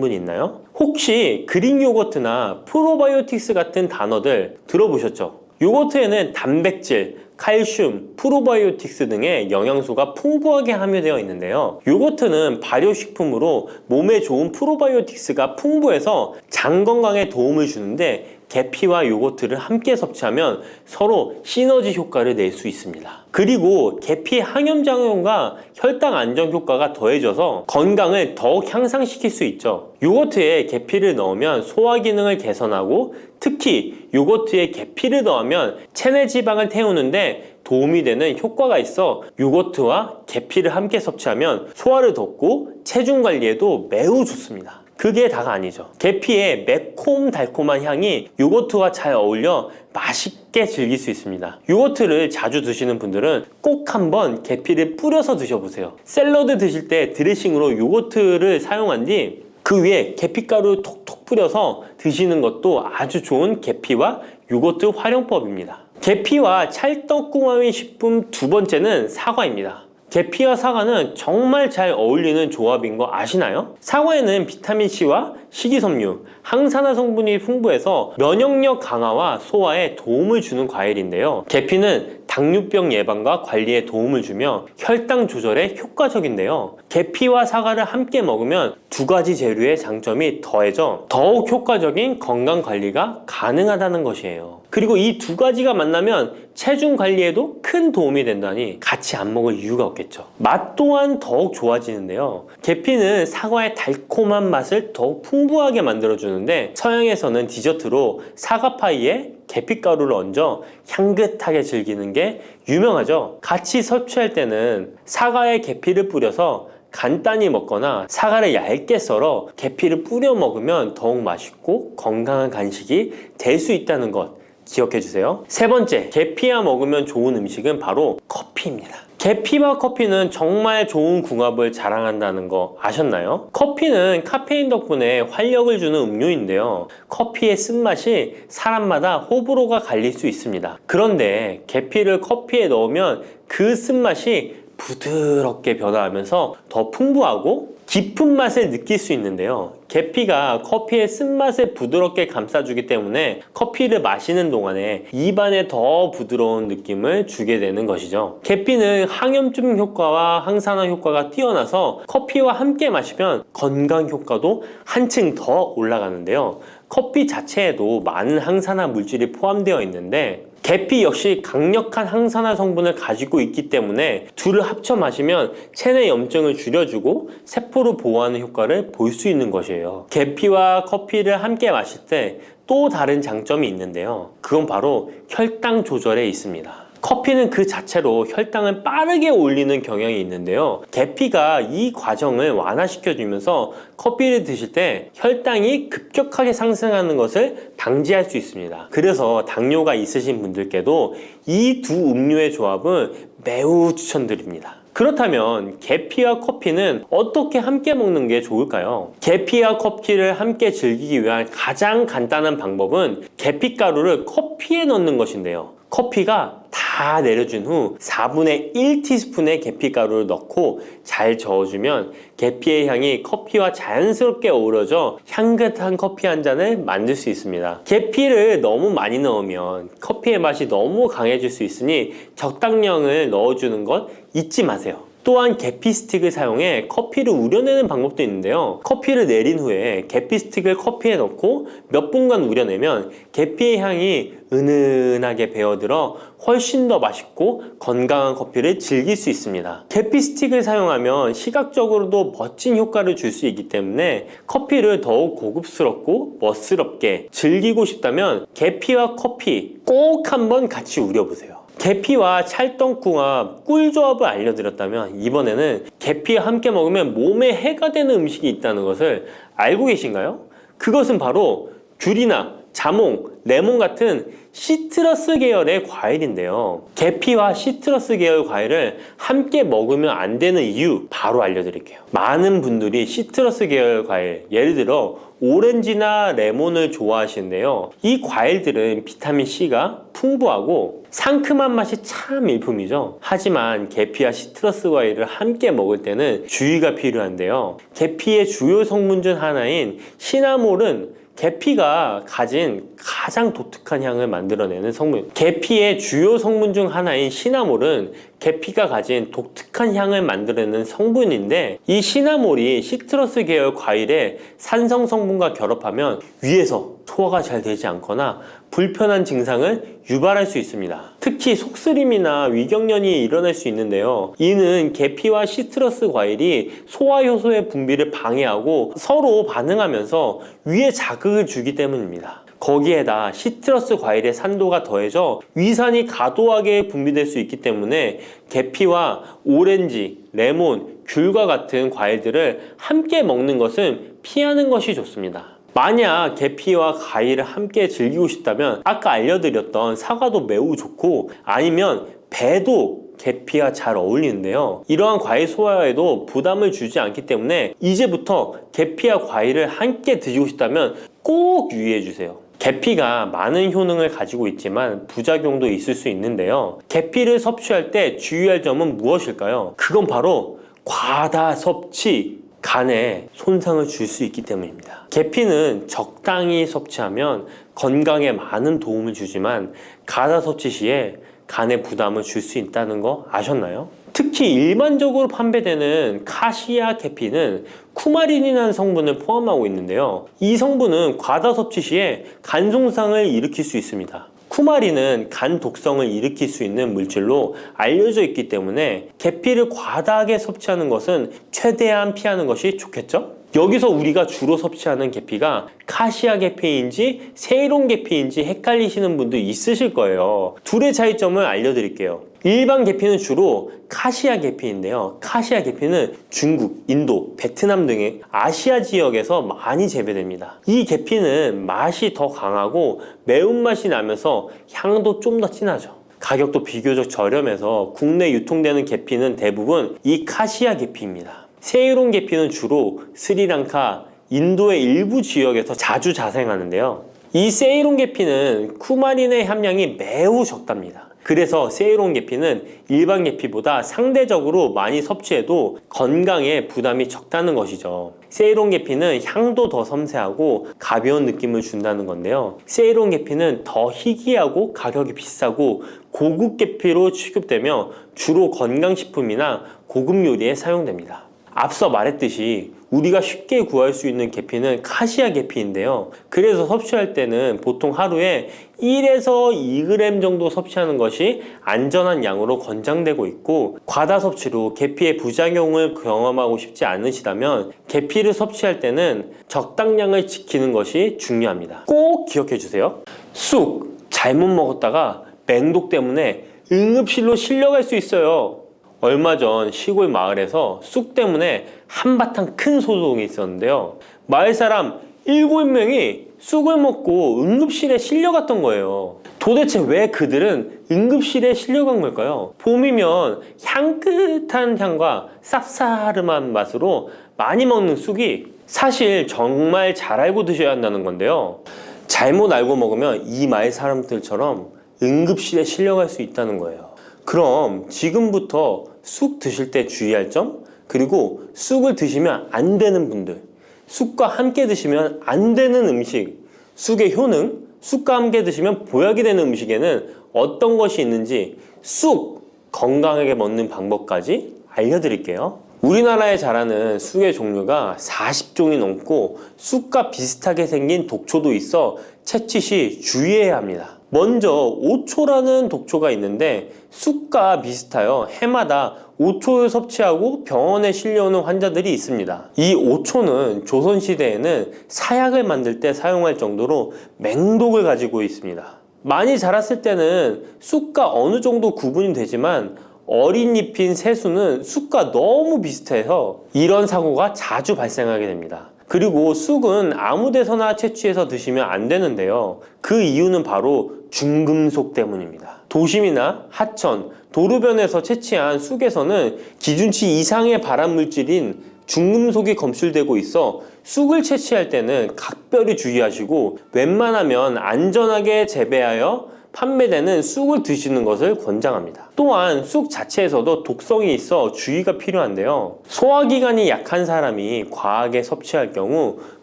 Speaker 1: 분 있나요? 혹시 그릭 요거트나 프로바이오틱스 같은 단어들 들어보셨죠? 요거트에는 단백질, 칼슘, 프로바이오틱스 등의 영양소가 풍부하게 함유되어 있는데요. 요거트는 발효식품으로 몸에 좋은 프로바이오틱스가 풍부해서 장 건강에 도움을 주는데 계피와 요거트를 함께 섭취하면 서로 시너지 효과를 낼 수 있습니다. 그리고 계피의 항염작용과 혈당 안정 효과가 더해져서 건강을 더욱 향상시킬 수 있죠. 요거트에 계피를 넣으면 소화 기능을 개선하고 특히 요거트에 계피를 넣으면 체내 지방을 태우는데 도움이 되는 효과가 있어 요거트와 계피를 함께 섭취하면 소화를 돋고 체중 관리에도 매우 좋습니다. 그게 다가 아니죠. 계피의 매콤달콤한 향이 요거트와 잘 어울려 맛있게 즐길 수 있습니다. 요거트를 자주 드시는 분들은 꼭 한번 계피를 뿌려서 드셔보세요. 샐러드 드실 때 드레싱으로 요거트를 사용한 뒤 그 위에 계피가루 톡톡 뿌려서 드시는 것도 아주 좋은 계피와 요거트 활용법입니다. 계피와 찰떡궁합인 식품 2번째는 사과입니다. 계피와 사과는 정말 잘 어울리는 조합인 거 아시나요? 사과에는 비타민C와 식이섬유, 항산화 성분이 풍부해서 면역력 강화와 소화에 도움을 주는 과일인데요. 계피는 당뇨병 예방과 관리에 도움을 주며 혈당 조절에 효과적인데요. 계피와 사과를 함께 먹으면 2가지 재료의 장점이 더해져 더욱 효과적인 건강 관리가 가능하다는 것이에요. 그리고 이 2가지가 만나면 체중 관리에도 큰 도움이 된다니 같이 안 먹을 이유가 없겠죠. 맛 또한 더욱 좋아지는데요. 계피는 사과의 달콤한 맛을 더욱 풍부하게 만들어주는데 서양에서는 디저트로 사과파이에 계피가루를 얹어 향긋하게 즐기는 게 유명하죠. 같이 섭취할 때는 사과에 계피를 뿌려서 간단히 먹거나 사과를 얇게 썰어 계피를 뿌려 먹으면 더욱 맛있고 건강한 간식이 될 수 있다는 것 기억해 주세요. 3번째, 계피와 먹으면 좋은 음식은 바로 커피입니다. 계피와 커피는 정말 좋은 궁합을 자랑한다는 거 아셨나요? 커피는 카페인 덕분에 활력을 주는 음료인데요. 커피의 쓴맛이 사람마다 호불호가 갈릴 수 있습니다. 그런데 계피를 커피에 넣으면 그 쓴맛이 부드럽게 변화하면서 더 풍부하고 깊은 맛을 느낄 수 있는데요. 계피가 커피의 쓴맛을 부드럽게 감싸주기 때문에 커피를 마시는 동안에 입안에 더 부드러운 느낌을 주게 되는 것이죠. 계피는 항염증 효과와 항산화 효과가 뛰어나서 커피와 함께 마시면 건강 효과도 한층 더 올라가는데요. 커피 자체에도 많은 항산화 물질이 포함되어 있는데 계피 역시 강력한 항산화 성분을 가지고 있기 때문에 둘을 합쳐 마시면 체내 염증을 줄여주고 세포를 보호하는 효과를 볼 수 있는 것이에요. 계피와 커피를 함께 마실 때 또 다른 장점이 있는데요. 그건 바로 혈당 조절에 있습니다. 커피는 그 자체로 혈당을 빠르게 올리는 경향이 있는데요. 계피가 이 과정을 완화시켜주면서 커피를 드실 때 혈당이 급격하게 상승하는 것을 방지할 수 있습니다. 그래서 당뇨가 있으신 분들께도 이 2 음료의 조합은 매우 추천드립니다. 그렇다면 계피와 커피는 어떻게 함께 먹는 게 좋을까요? 계피와 커피를 함께 즐기기 위한 가장 간단한 방법은 계피가루를 커피에 넣는 것인데요. 커피가 다 내려준 후 4분의 1티스푼의 계피가루를 넣고 잘 저어주면 계피의 향이 커피와 자연스럽게 어우러져 향긋한 커피 한 잔을 만들 수 있습니다. 계피를 너무 많이 넣으면 커피의 맛이 너무 강해질 수 있으니 적당량을 넣어주는 것 잊지 마세요. 또한 계피 스틱을 사용해 커피를 우려내는 방법도 있는데요. 커피를 내린 후에 계피 스틱을 커피에 넣고 몇 분간 우려내면 계피의 향이 은은하게 배어들어 훨씬 더 맛있고 건강한 커피를 즐길 수 있습니다. 계피 스틱을 사용하면 시각적으로도 멋진 효과를 줄 수 있기 때문에 커피를 더욱 고급스럽고 멋스럽게 즐기고 싶다면 계피와 커피 꼭 한번 같이 우려보세요. 계피와 찰떡궁합 꿀조합을 알려드렸다면 이번에는 계피와 함께 먹으면 몸에 해가 되는 음식이 있다는 것을 알고 계신가요? 그것은 바로 귤이나 자몽, 레몬 같은 시트러스 계열의 과일인데요. 계피와 시트러스 계열 과일을 함께 먹으면 안 되는 이유 바로 알려드릴게요. 많은 분들이 시트러스 계열 과일, 예를 들어 오렌지나 레몬을 좋아하시는데요. 이 과일들은 비타민C가 풍부하고 상큼한 맛이 참 일품이죠. 하지만 계피와 시트러스 과일을 함께 먹을 때는 주의가 필요한데요. 계피의 주요 성분 중 하나인 시나몰은 계피가 가진 가장 독특한 향을 만들어내는 성분. 계피의 주요 성분 중 하나인 시나몰은 계피가 가진 독특한 향을 만들어내는 성분인데, 이 시나몰이 시트러스 계열 과일의 산성 성분과 결합하면 위에서 소화가 잘 되지 않거나 불편한 증상을 유발할 수 있습니다. 특히 속쓰림이나 위경련이 일어날 수 있는데요. 이는 계피와 시트러스 과일이 소화효소의 분비를 방해하고 서로 반응하면서 위에 자극을 주기 때문입니다. 거기에다 시트러스 과일의 산도가 더해져 위산이 과도하게 분비될 수 있기 때문에 계피와 오렌지, 레몬, 귤과 같은 과일들을 함께 먹는 것은 피하는 것이 좋습니다. 만약 계피와 과일을 함께 즐기고 싶다면 아까 알려드렸던 사과도 매우 좋고, 아니면 배도 계피와 잘 어울리는데요. 이러한 과일 소화에도 부담을 주지 않기 때문에 이제부터 계피와 과일을 함께 드시고 싶다면 꼭 유의해 주세요. 계피가 많은 효능을 가지고 있지만 부작용도 있을 수 있는데요. 계피를 섭취할 때 주의할 점은 무엇일까요? 그건 바로 과다 섭취, 간에 손상을 줄 수 있기 때문입니다. 계피는 적당히 섭취하면 건강에 많은 도움을 주지만 과다 섭취 시에 간에 부담을 줄 수 있다는 거 아셨나요? 특히 일반적으로 판매되는 카시아 계피는 쿠마린이라는 성분을 포함하고 있는데요. 이 성분은 과다 섭취 시에 간 손상을 일으킬 수 있습니다. 쿠마린은 간 독성을 일으킬 수 있는 물질로 알려져 있기 때문에 계피를 과다하게 섭취하는 것은 최대한 피하는 것이 좋겠죠? 여기서 우리가 주로 섭취하는 계피가 카시아 계피인지 세이론 계피인지 헷갈리시는 분도 있으실 거예요. 둘의 차이점을 알려드릴게요. 일반 계피는 주로 카시아 계피인데요. 카시아 계피는 중국, 인도, 베트남 등의 아시아 지역에서 많이 재배됩니다. 이 계피는 맛이 더 강하고 매운맛이 나면서 향도 좀 더 진하죠. 가격도 비교적 저렴해서 국내 유통되는 계피는 대부분 이 카시아 계피입니다. 세이론 계피는 주로 스리랑카, 인도의 일부 지역에서 자주 자생하는데요. 이 세이론 계피는 쿠마린의 함량이 매우 적답니다. 그래서 세이론 계피는 일반 계피보다 상대적으로 많이 섭취해도 건강에 부담이 적다는 것이죠. 세이론 계피는 향도 더 섬세하고 가벼운 느낌을 준다는 건데요. 세이론 계피는 더 희귀하고 가격이 비싸고 고급 계피로 취급되며 주로 건강식품이나 고급 요리에 사용됩니다. 앞서 말했듯이 우리가 쉽게 구할 수 있는 계피는 카시아 계피인데요. 그래서 섭취할 때는 보통 하루에 1에서 2g 정도 섭취하는 것이 안전한 양으로 권장되고 있고, 과다 섭취로 계피의 부작용을 경험하고 싶지 않으시다면 계피를 섭취할 때는 적당량을 지키는 것이 중요합니다. 꼭 기억해 주세요. 쑥 잘못 먹었다가 맹독 때문에 응급실로 실려갈 수 있어요. 얼마 전 시골 마을에서 쑥 때문에 한바탕 큰 소동이 있었는데요. 마을 사람 7명이 쑥을 먹고 응급실에 실려갔던 거예요. 도대체 왜 그들은 응급실에 실려간 걸까요? 봄이면 향긋한 향과 쌉싸름한 맛으로 많이 먹는 쑥이 사실 정말 잘 알고 드셔야 한다는 건데요. 잘못 알고 먹으면 이 마을 사람들처럼 응급실에 실려갈 수 있다는 거예요. 그럼 지금부터 쑥 드실 때 주의할 점, 그리고 쑥을 드시면 안 되는 분들, 쑥과 함께 드시면 안 되는 음식, 쑥의 효능, 쑥과 함께 드시면 보약이 되는 음식에는 어떤 것이 있는지 쑥 건강하게 먹는 방법까지 알려드릴게요. 우리나라에 자라는 쑥의 종류가 40종이 넘고 쑥과 비슷하게 생긴 독초도 있어 채취 시 주의해야 합니다. 먼저 오초라는 독초가 있는데 쑥과 비슷하여 해마다 오초를 섭취하고 병원에 실려오는 환자들이 있습니다. 이 오초는 조선시대에는 사약을 만들 때 사용할 정도로 맹독을 가지고 있습니다. 많이 자랐을 때는 쑥과 어느 정도 구분이 되지만 어린 잎인 새수는 쑥과 너무 비슷해서 이런 사고가 자주 발생하게 됩니다. 그리고 쑥은 아무 데서나 채취해서 드시면 안 되는데요. 그 이유는 바로 중금속 때문입니다. 도심이나 하천, 도로변에서 채취한 쑥에서는 기준치 이상의 발암물질인 중금속이 검출되고 있어 쑥을 채취할 때는 각별히 주의하시고 웬만하면 안전하게 재배하여 판매되는 쑥을 드시는 것을 권장합니다. 또한 쑥 자체에서도 독성이 있어 주의가 필요한데요. 소화기관이 약한 사람이 과하게 섭취할 경우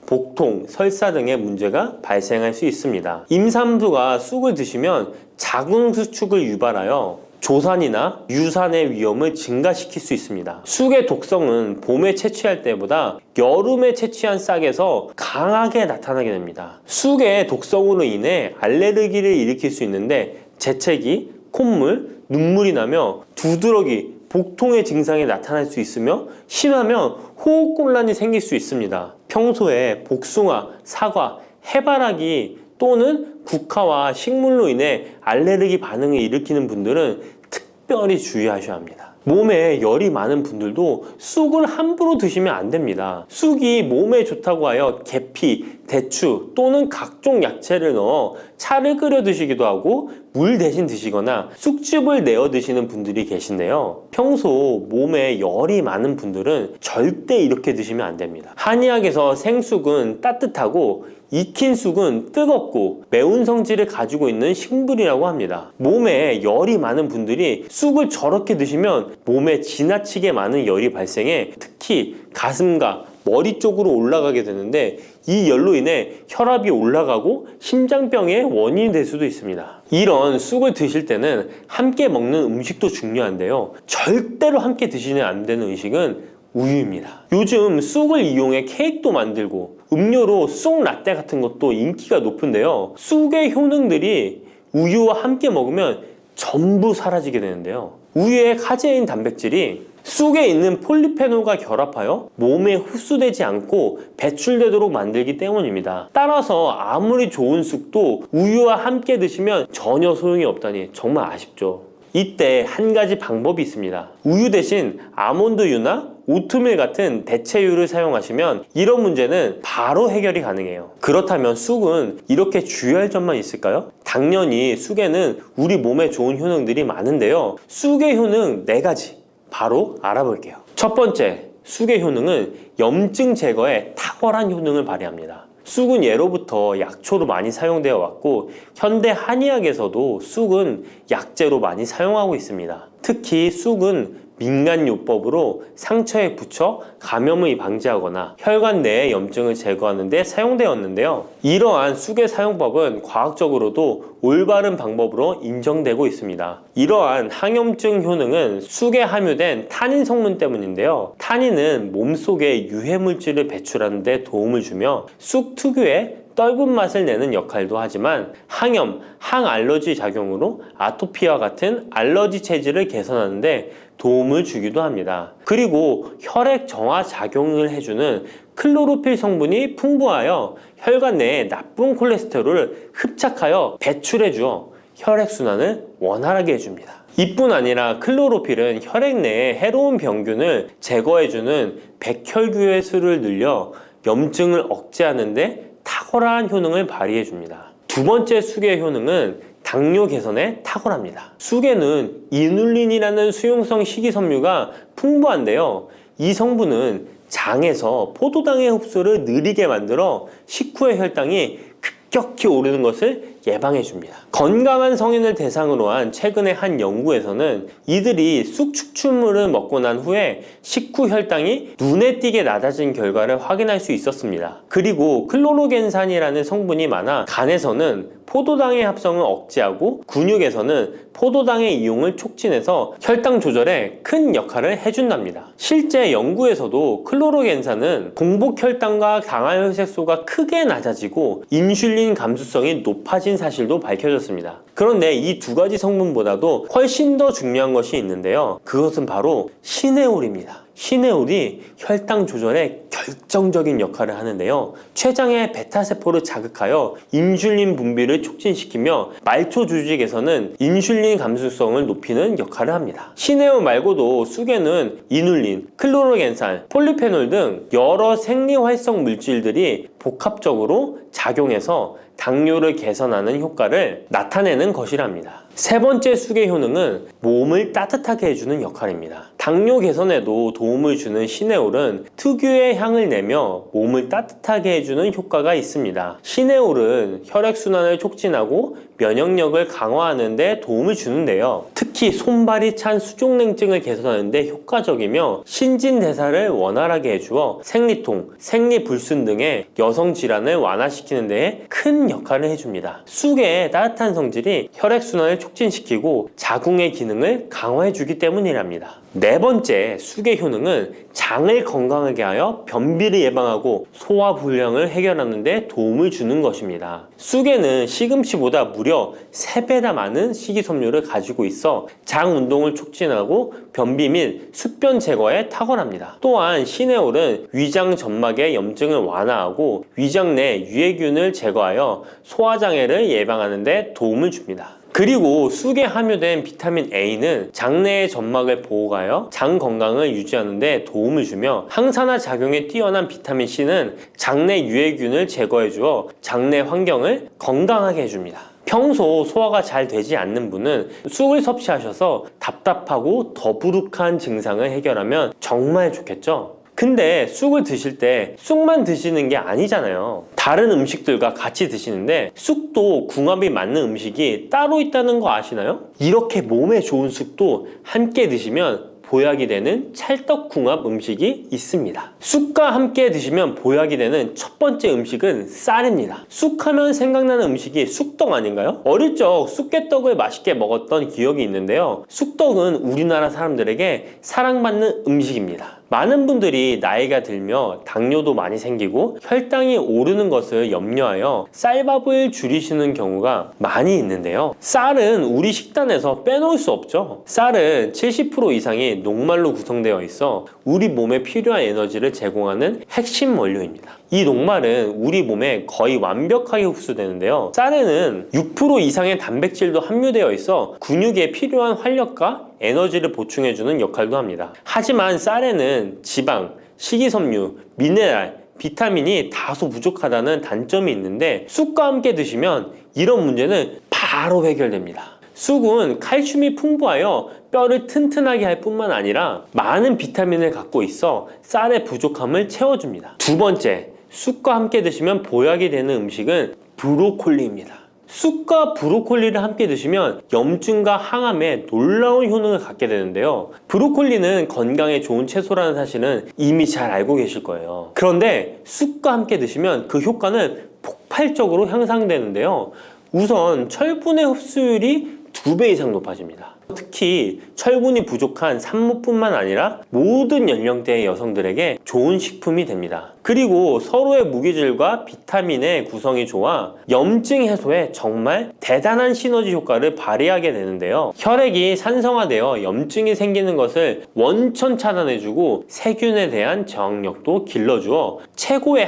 Speaker 1: 복통, 설사 등의 문제가 발생할 수 있습니다. 임산부가 쑥을 드시면 자궁수축을 유발하여 조산이나 유산의 위험을 증가시킬 수 있습니다. 쑥의 독성은 봄에 채취할 때보다 여름에 채취한 싹에서 강하게 나타나게 됩니다. 쑥의 독성으로 인해 알레르기를 일으킬 수 있는데 재채기, 콧물, 눈물이 나며 두드러기, 복통의 증상이 나타날 수 있으며 심하면 호흡곤란이 생길 수 있습니다. 평소에 복숭아, 사과, 해바라기 또는 국화와 식물로 인해 알레르기 반응을 일으키는 분들은 특별히 주의하셔야 합니다. 몸에 열이 많은 분들도 쑥을 함부로 드시면 안 됩니다. 쑥이 몸에 좋다고 하여 계피, 대추 또는 각종 야채를 넣어 차를 끓여 드시기도 하고 물 대신 드시거나 쑥즙을 내어 드시는 분들이 계신데요. 평소 몸에 열이 많은 분들은 절대 이렇게 드시면 안 됩니다. 한의학에서 생쑥은 따뜻하고 익힌 쑥은 뜨겁고 매운 성질을 가지고 있는 식물이라고 합니다. 몸에 열이 많은 분들이 쑥을 저렇게 드시면 몸에 지나치게 많은 열이 발생해 특히 가슴과 머리 쪽으로 올라가게 되는데 이 열로 인해 혈압이 올라가고 심장병의 원인이 될 수도 있습니다. 이런 쑥을 드실 때는 함께 먹는 음식도 중요한데요. 절대로 함께 드시면 안 되는 음식은 우유입니다. 요즘 쑥을 이용해 케이크도 만들고 음료로 쑥 라떼 같은 것도 인기가 높은데요. 쑥의 효능들이 우유와 함께 먹으면 전부 사라지게 되는데요. 우유의 카제인 단백질이 쑥에 있는 폴리페놀과 결합하여 몸에 흡수되지 않고 배출되도록 만들기 때문입니다. 따라서 아무리 좋은 쑥도 우유와 함께 드시면 전혀 소용이 없다니 정말 아쉽죠. 이때 한 가지 방법이 있습니다. 우유 대신 아몬드유나 오트밀 같은 대체유를 사용하시면 이런 문제는 바로 해결이 가능해요. 그렇다면 쑥은 이렇게 주의할 점만 있을까요? 당연히 쑥에는 우리 몸에 좋은 효능들이 많은데요. 쑥의 효능 4가지 바로 알아볼게요. 첫 번째, 쑥의 효능은 염증 제거에 탁월한 효능을 발휘합니다. 쑥은 예로부터 약초로 많이 사용되어 왔고 현대 한의학에서도 쑥은 약재로 많이 사용하고 있습니다. 특히 쑥은 민간요법으로 상처에 붙여 감염을 방지하거나 혈관 내의 염증을 제거하는 데 사용되었는데요. 이러한 쑥의 사용법은 과학적으로도 올바른 방법으로 인정되고 있습니다. 이러한 항염증 효능은 쑥에 함유된 타닌 성분 때문인데요. 타닌은 몸속에 유해물질을 배출하는 데 도움을 주며 쑥 특유의 떫은 맛을 내는 역할도 하지만 항염, 항알러지 작용으로 아토피와 같은 알러지 체질을 개선하는 데 도움을 주기도 합니다. 그리고 혈액 정화 작용을 해주는 클로로필 성분이 풍부하여 혈관 내에 나쁜 콜레스테롤을 흡착하여 배출해주어 혈액순환을 원활하게 해줍니다. 이뿐 아니라 클로로필은 혈액 내에 해로운 병균을 제거해주는 백혈구의 수를 늘려 염증을 억제하는 데 탁월한 효능을 발휘해줍니다. 두 번째 쑥의 효능은 당뇨 개선에 탁월합니다. 쑥에는 이눌린이라는 수용성 식이섬유가 풍부한데요. 이 성분은 장에서 포도당의 흡수를 느리게 만들어 식후의 혈당이 급격히 오르는 것을 예방해줍니다. 건강한 성인을 대상으로 한 최근의 한 연구에서는 이들이 쑥 추출물을 먹고 난 후에 식후 혈당이 눈에 띄게 낮아진 결과를 확인할 수 있었습니다. 그리고 클로로겐산이라는 성분이 많아 간에서는 포도당의 합성을 억제하고 근육에서는 포도당의 이용을 촉진해서 혈당 조절에 큰 역할을 해준답니다. 실제 연구에서도 클로로겐산은 공복 혈당과 당화혈색소가 크게 낮아지고 인슐린 감수성이 높아진 사실도 밝혀졌습니다. 그런데 이 두 가지 성분보다도 훨씬 더 중요한 것이 있는데요. 그것은 바로 시네올입니다. 시네올이 혈당 조절에 결정적인 역할을 하는데요. 췌장의 베타세포를 자극하여 인슐린 분비를 촉진시키며 말초 조직에서는 인슐린 감수성을 높이는 역할을 합니다. 시네올 말고도 쑥에는 이눌린, 클로로겐산, 폴리페놀 등 여러 생리활성 물질들이 복합적으로 작용해서 당뇨를 개선하는 효과를 나타내는 것이랍니다. 세 번째 쑥의 효능은 몸을 따뜻하게 해주는 역할입니다. 당뇨 개선에도 도움을 주는 시네올은 특유의 향을 내며 몸을 따뜻하게 해주는 효과가 있습니다. 시네올은 혈액순환을 촉진하고 면역력을 강화하는 데 도움을 주는데요. 특히 손발이 찬 수족냉증을 개선하는 데 효과적이며 신진대사를 원활하게 해주어 생리통, 생리불순 등의 여성 질환을 완화시키는 데에 큰 역할을 해줍니다. 쑥의 따뜻한 성질이 혈액순환을 촉진시키고 자궁의 기능을 강화해주기 때문이랍니다. 네 번째 쑥의 효능은 장을 건강하게 하여 변비를 예방하고 소화불량을 해결하는 데 도움을 주는 것입니다. 쑥에는 시금치보다 무려 3배나 많은 식이섬유를 가지고 있어 장 운동을 촉진하고 변비 및 숙변 제거에 탁월합니다. 또한 시네올은 위장 점막의 염증을 완화하고 위장 내 유해균을 제거하여 소화장애를 예방하는 데 도움을 줍니다. 그리고 쑥에 함유된 비타민 A는 장내의 점막을 보호하여 장 건강을 유지하는 데 도움을 주며 항산화 작용에 뛰어난 비타민 C는 장내 유해균을 제거해 주어 장내 환경을 건강하게 해줍니다. 평소 소화가 잘 되지 않는 분은 쑥을 섭취하셔서 답답하고 더부룩한 증상을 해결하면 정말 좋겠죠? 근데 쑥을 드실 때 쑥만 드시는 게 아니잖아요. 다른 음식들과 같이 드시는데 쑥도 궁합이 맞는 음식이 따로 있다는 거 아시나요? 이렇게 몸에 좋은 쑥도 함께 드시면 보약이 되는 찰떡궁합 음식이 있습니다. 쑥과 함께 드시면 보약이 되는 첫 번째 음식은 쌀입니다. 쑥하면 생각나는 음식이 쑥떡 아닌가요? 어릴 적 쑥개떡을 맛있게 먹었던 기억이 있는데요. 쑥떡은 우리나라 사람들에게 사랑받는 음식입니다. 많은 분들이 나이가 들며 당뇨도 많이 생기고 혈당이 오르는 것을 염려하여 쌀밥을 줄이시는 경우가 많이 있는데요. 쌀은 우리 식단에서 빼놓을 수 없죠. 쌀은 70% 이상이 녹말로 구성되어 있어 우리 몸에 필요한 에너지를 제공하는 핵심 원료입니다. 이 녹말은 우리 몸에 거의 완벽하게 흡수되는데요. 쌀에는 6% 이상의 단백질도 함유되어 있어 근육에 필요한 활력과 에너지를 보충해주는 역할도 합니다. 하지만 쌀에는 지방, 식이섬유, 미네랄, 비타민이 다소 부족하다는 단점이 있는데 쑥과 함께 드시면 이런 문제는 바로 해결됩니다. 쑥은 칼슘이 풍부하여 뼈를 튼튼하게 할 뿐만 아니라 많은 비타민을 갖고 있어 쌀의 부족함을 채워줍니다. 두 번째, 쑥과 함께 드시면 보약이 되는 음식은 브로콜리입니다. 쑥과 브로콜리를 함께 드시면 염증과 항암에 놀라운 효능을 갖게 되는데요. 브로콜리는 건강에 좋은 채소라는 사실은 이미 잘 알고 계실 거예요. 그런데 쑥과 함께 드시면 그 효과는 폭발적으로 향상되는데요. 우선 철분의 흡수율이 2배 이상 높아집니다. 특히 철분이 부족한 산모뿐만 아니라 모든 연령대의 여성들에게 좋은 식품이 됩니다. 그리고 서로의 무기질과 비타민의 구성이 좋아 염증 해소에 정말 대단한 시너지 효과를 발휘하게 되는데요. 혈액이 산성화되어 염증이 생기는 것을 원천 차단해주고 세균에 대한 저항력도 길러주어 최고의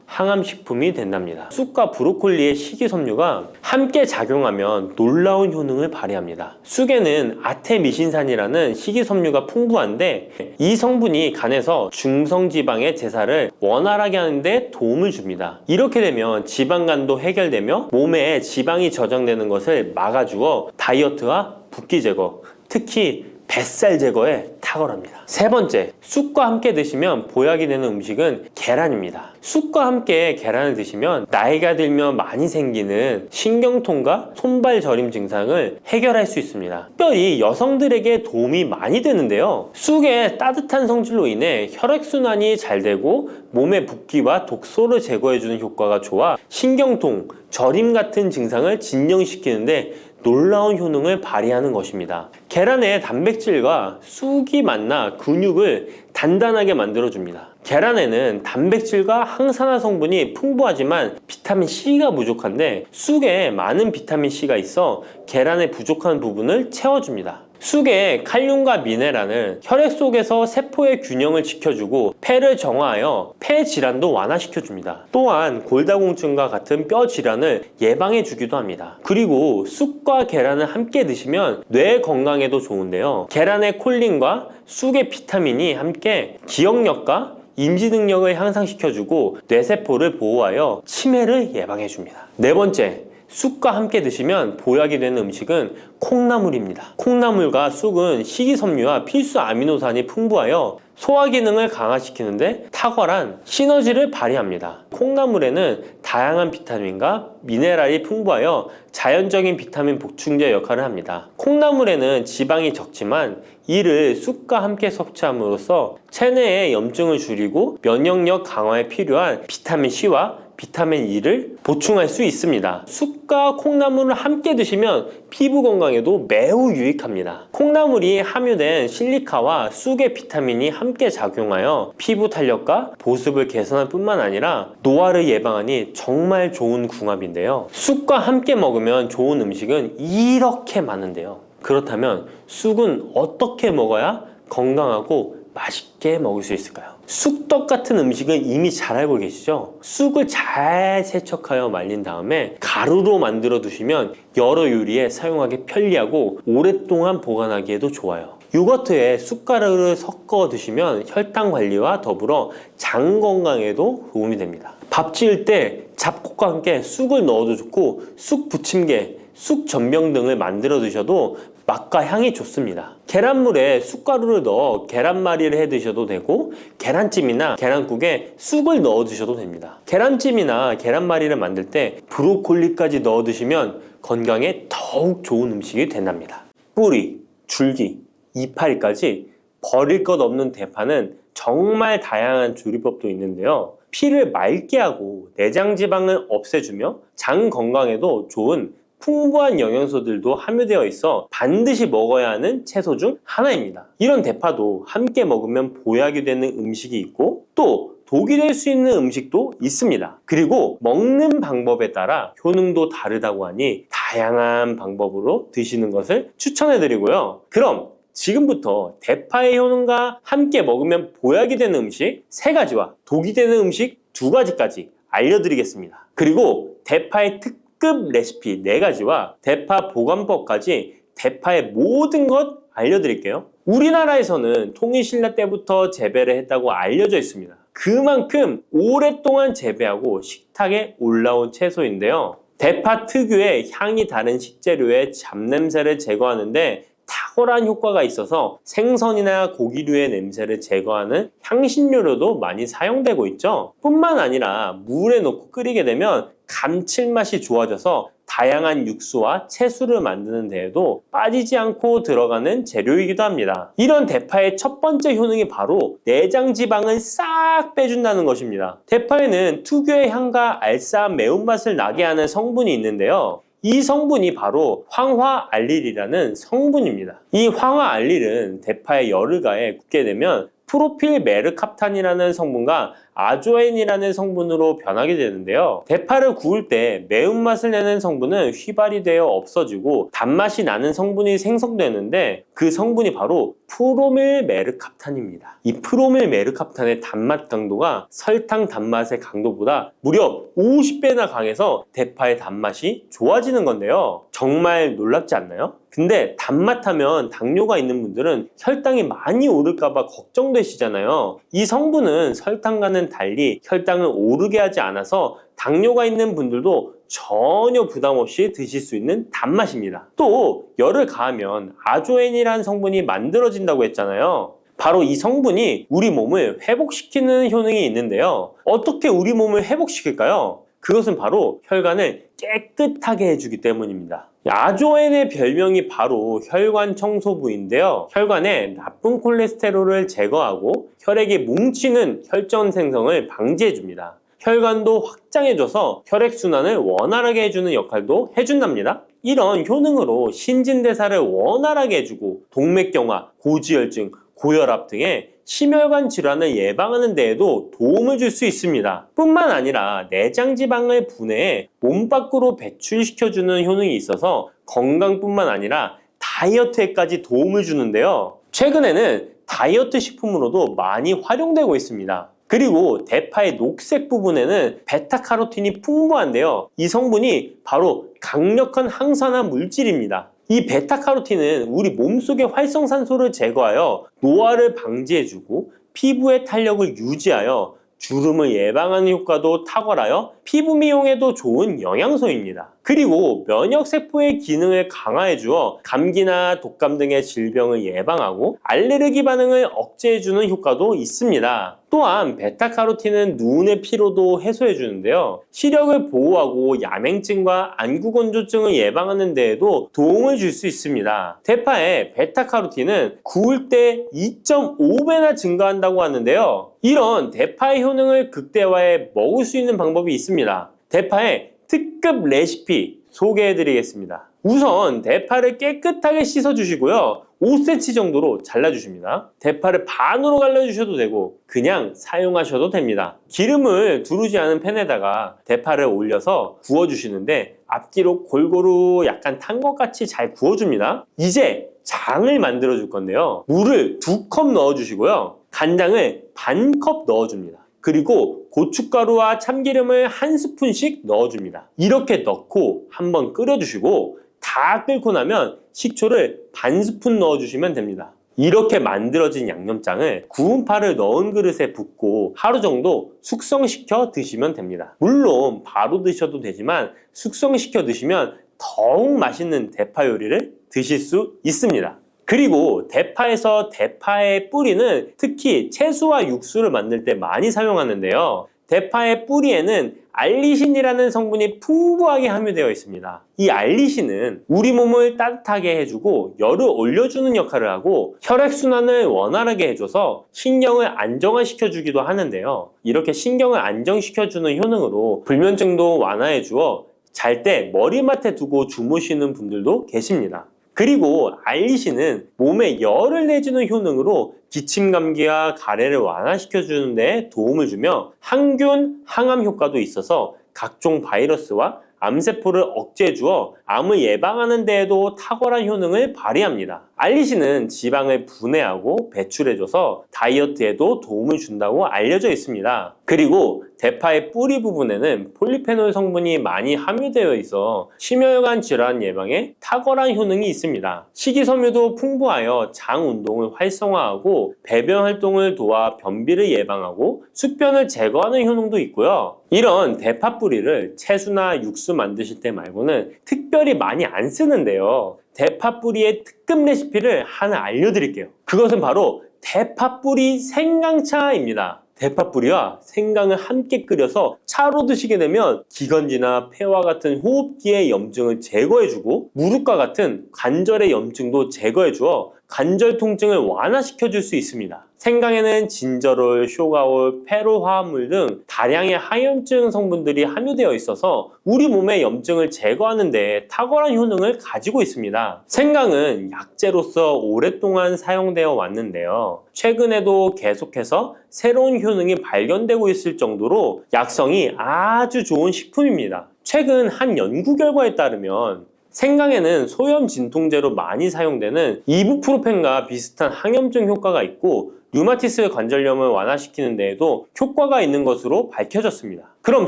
Speaker 1: 항암식품이 된답니다. 쑥과 브로콜리의 식이섬유가 함께 작용하면 놀라운 효능을 발휘합니다. 쑥에는 아테미신산이라는 식이섬유가 풍부한데 이 성분이 간에서 중성지방의 제사를 원활하게 하는데 도움을 줍니다. 이렇게 되면 지방간도 해결되며 몸에 지방이 저장되는 것을 막아주어 다이어트와 붓기 제거, 특히 뱃살 제거에 탁월합니다. 세 번째, 쑥과 함께 드시면 보약이 되는 음식은 계란입니다. 쑥과 함께 계란을 드시면 나이가 들면 많이 생기는 신경통과 손발 저림 증상을 해결할 수 있습니다. 특별히 여성들에게 도움이 많이 되는데요. 쑥의 따뜻한 성질로 인해 혈액순환이 잘 되고 몸의 붓기와 독소를 제거해주는 효과가 좋아 신경통, 저림 같은 증상을 진정시키는데 놀라운 효능을 발휘하는 것입니다. 계란의 단백질과 쑥이 만나 근육을 단단하게 만들어줍니다. 계란에는 단백질과 항산화 성분이 풍부하지만 비타민C가 부족한데 쑥에 많은 비타민C가 있어 계란의 부족한 부분을 채워줍니다. 쑥의 칼륨과 미네랄은 혈액 속에서 세포의 균형을 지켜주고 폐를 정화하여 폐 질환도 완화시켜줍니다. 또한 골다공증과 같은 뼈 질환을 예방해주기도 합니다. 그리고 쑥과 계란을 함께 드시면 뇌 건강에도 좋은데요. 계란의 콜린과 쑥의 비타민이 함께 기억력과 인지 능력을 향상시켜주고 뇌세포를 보호하여 치매를 예방해줍니다. 네 번째, 쑥과 함께 드시면 보약이 되는 음식은 콩나물입니다. 콩나물과 쑥은 식이섬유와 필수 아미노산이 풍부하여 소화 기능을 강화시키는데 탁월한 시너지를 발휘합니다. 콩나물에는 다양한 비타민과 미네랄이 풍부하여 자연적인 비타민 보충제 역할을 합니다. 콩나물에는 지방이 적지만 이를 쑥과 함께 섭취함으로써 체내의 염증을 줄이고 면역력 강화에 필요한 비타민C와 비타민 E를 보충할 수 있습니다. 쑥과 콩나물을 함께 드시면 피부 건강에도 매우 유익합니다. 콩나물이 함유된 실리카와 쑥의 비타민이 함께 작용하여 피부 탄력과 보습을 개선할 뿐만 아니라 노화를 예방하니 정말 좋은 궁합인데요. 쑥과 함께 먹으면 좋은 음식은 이렇게 많은데요. 그렇다면 쑥은 어떻게 먹어야 건강하고 맛있게 먹을 수 있을까요? 쑥떡 같은 음식은 이미 잘 알고 계시죠? 쑥을 잘 세척하여 말린 다음에 가루로 만들어 두시면 여러 요리에 사용하기 편리하고 오랫동안 보관하기에도 좋아요. 요거트에 쑥가루를 섞어 드시면 혈당 관리와 더불어 장 건강에도 도움이 됩니다. 밥 지을 때 잡곡과 함께 쑥을 넣어도 좋고 쑥 부침개, 쑥 전병 등을 만들어 드셔도 맛과 향이 좋습니다. 계란물에 쑥가루를 넣어 계란말이를 해 드셔도 되고 계란찜이나 계란국에 쑥을 넣어 드셔도 됩니다. 계란찜이나 계란말이를 만들 때 브로콜리까지 넣어 드시면 건강에 더욱 좋은 음식이 된답니다. 뿌리, 줄기, 이파리까지 버릴 것 없는 대파는 정말 다양한 조리법도 있는데요. 피를 맑게 하고 내장 지방을 없애주며 장 건강에도 좋은 풍부한 영양소들도 함유되어 있어 반드시 먹어야 하는 채소 중 하나입니다. 이런 대파도 함께 먹으면 보약이 되는 음식이 있고 또 독이 될 수 있는 음식도 있습니다. 그리고 먹는 방법에 따라 효능도 다르다고 하니 다양한 방법으로 드시는 것을 추천해 드리고요. 그럼 지금부터 대파의 효능과 함께 먹으면 보약이 되는 음식 3가지와 독이 되는 음식 2가지까지 알려드리겠습니다. 그리고 대파의 특급 레시피 4가지와 대파 보관법까지 대파의 모든 것 알려드릴게요. 우리나라에서는 통일신라 때부터 재배를 했다고 알려져 있습니다. 그만큼 오랫동안 재배하고 식탁에 올라온 채소인데요. 대파 특유의 향이 다른 식재료의 잡냄새를 제거하는데 탁월한 효과가 있어서 생선이나 고기류의 냄새를 제거하는 향신료로도 많이 사용되고 있죠. 뿐만 아니라 물에 넣고 끓이게 되면 감칠맛이 좋아져서 다양한 육수와 채소를 만드는 데에도 빠지지 않고 들어가는 재료이기도 합니다. 이런 대파의 첫 번째 효능이 바로 내장 지방을 싹 빼준다는 것입니다. 대파에는 특유의 향과 알싸한 매운맛을 나게 하는 성분이 있는데요. 이 성분이 바로 황화알릴이라는 성분입니다. 이 황화알릴은 대파에 열을 가해 굽게 되면 프로필메르캅탄이라는 성분과 아조엔이라는 성분으로 변하게 되는데요. 대파를 구울 때 매운맛을 내는 성분은 휘발이 되어 없어지고 단맛이 나는 성분이 생성되는데 그 성분이 바로 프로밀메르캅탄입니다. 이 프로밀메르캅탄의 단맛 강도가 설탕 단맛의 강도보다 무려 50배나 강해서 대파의 단맛이 좋아지는 건데요. 정말 놀랍지 않나요? 근데 단맛 하면 당뇨가 있는 분들은 혈당이 많이 오를까봐 걱정되시잖아요. 이 성분은 설탕과는 달리 혈당을 오르게 하지 않아서 당뇨가 있는 분들도 전혀 부담 없이 드실 수 있는 단맛입니다. 또 열을 가하면 아조엔이라는 성분이 만들어진다고 했잖아요. 바로 이 성분이 우리 몸을 회복시키는 효능이 있는데요. 어떻게 우리 몸을 회복시킬까요? 그것은 바로 혈관을 깨끗하게 해주기 때문입니다. 아조엔의 별명이 바로 혈관 청소부인데요. 혈관에 나쁜 콜레스테롤을 제거하고 혈액이 뭉치는 혈전 생성을 방지해줍니다. 혈관도 확장해줘서 혈액순환을 원활하게 해주는 역할도 해준답니다. 이런 효능으로 신진대사를 원활하게 해주고 동맥경화, 고지혈증, 고혈압 등의 심혈관 질환을 예방하는 데에도 도움을 줄 수 있습니다. 뿐만 아니라 내장지방을 분해해 몸 밖으로 배출시켜주는 효능이 있어서 건강뿐만 아니라 다이어트에까지 도움을 주는데요. 최근에는 다이어트 식품으로도 많이 활용되고 있습니다. 그리고 대파의 녹색 부분에는 베타카로틴이 풍부한데요. 이 성분이 바로 강력한 항산화 물질입니다. 이 베타카로틴은 우리 몸속의 활성산소를 제거하여 노화를 방지해주고 피부의 탄력을 유지하여 주름을 예방하는 효과도 탁월하여 피부 미용에도 좋은 영양소입니다. 그리고 면역세포의 기능을 강화해주어 감기나 독감 등의 질병을 예방하고 알레르기 반응을 억제해주는 효과도 있습니다. 또한 베타카로틴은 눈의 피로도 해소해주는데요. 시력을 보호하고 야맹증과 안구건조증을 예방하는 데에도 도움을 줄 수 있습니다. 대파의 베타카로틴은 구울 때 2.5배나 증가한다고 하는데요. 이런 대파의 효능을 극대화해 먹을 수 있는 방법이 있습니다. 대파의 특급 레시피 소개해드리겠습니다. 우선 대파를 깨끗하게 씻어주시고요. 5cm 정도로 잘라주십니다. 대파를 반으로 갈라주셔도 되고 그냥 사용하셔도 됩니다. 기름을 두르지 않은 팬에다가 대파를 올려서 구워주시는데 앞뒤로 골고루 약간 탄 것 같이 잘 구워줍니다. 이제 장을 만들어 줄 건데요. 물을 2컵 넣어주시고요. 간장을 반컵 넣어줍니다. 그리고 고춧가루와 참기름을 1스푼씩 넣어줍니다. 이렇게 넣고 한번 끓여주시고 다 끓고 나면 식초를 반 스푼 넣어주시면 됩니다. 이렇게 만들어진 양념장을 구운 파를 넣은 그릇에 붓고 하루 정도 숙성시켜 드시면 됩니다. 물론 바로 드셔도 되지만 숙성시켜 드시면 더욱 맛있는 대파 요리를 드실 수 있습니다. 그리고 대파에서 대파의 뿌리는 특히 채소와 육수를 만들 때 많이 사용하는데요. 대파의 뿌리에는 알리신이라는 성분이 풍부하게 함유되어 있습니다. 이 알리신은 우리 몸을 따뜻하게 해주고 열을 올려주는 역할을 하고 혈액순환을 원활하게 해줘서 신경을 안정화시켜주기도 하는데요. 이렇게 신경을 안정시켜주는 효능으로 불면증도 완화해주어 잘 때 머리맡에 두고 주무시는 분들도 계십니다. 그리고 알리신은 몸에 열을 내주는 효능으로 기침 감기와 가래를 완화시켜주는 데 도움을 주며 항균, 항암 효과도 있어서 각종 바이러스와 암세포를 억제해 주어 암을 예방하는 데에도 탁월한 효능을 발휘합니다. 알리신은 지방을 분해하고 배출해줘서 다이어트에도 도움을 준다고 알려져 있습니다. 그리고 대파의 뿌리 부분에는 폴리페놀 성분이 많이 함유되어 있어 심혈관 질환 예방에 탁월한 효능이 있습니다. 식이섬유도 풍부하여 장 운동을 활성화하고 배변 활동을 도와 변비를 예방하고 숙변을 제거하는 효능도 있고요. 이런 대파 뿌리를 채소나 육수 만드실 때 말고는 특별히 많이 안 쓰는데요. 대파 뿌리의 특급 레시피를 하나 알려드릴게요. 그것은 바로 대파 뿌리 생강차입니다. 대파 뿌리와 생강을 함께 끓여서 차로 드시게 되면 기관지나 폐와 같은 호흡기의 염증을 제거해주고 무릎과 같은 관절의 염증도 제거해주어 관절 통증을 완화시켜줄 수 있습니다. 생강에는 진저롤, 쇼가올, 페로 화합물 등 다량의 항염증 성분들이 함유되어 있어서 우리 몸의 염증을 제거하는 데 탁월한 효능을 가지고 있습니다. 생강은 약재로서 오랫동안 사용되어 왔는데요. 최근에도 계속해서 새로운 효능이 발견되고 있을 정도로 약성이 아주 좋은 식품입니다. 최근 한 연구 결과에 따르면 생강에는 소염 진통제로 많이 사용되는 이부프로펜과 비슷한 항염증 효과가 있고 류마티스 관절염을 완화시키는 데에도 효과가 있는 것으로 밝혀졌습니다. 그럼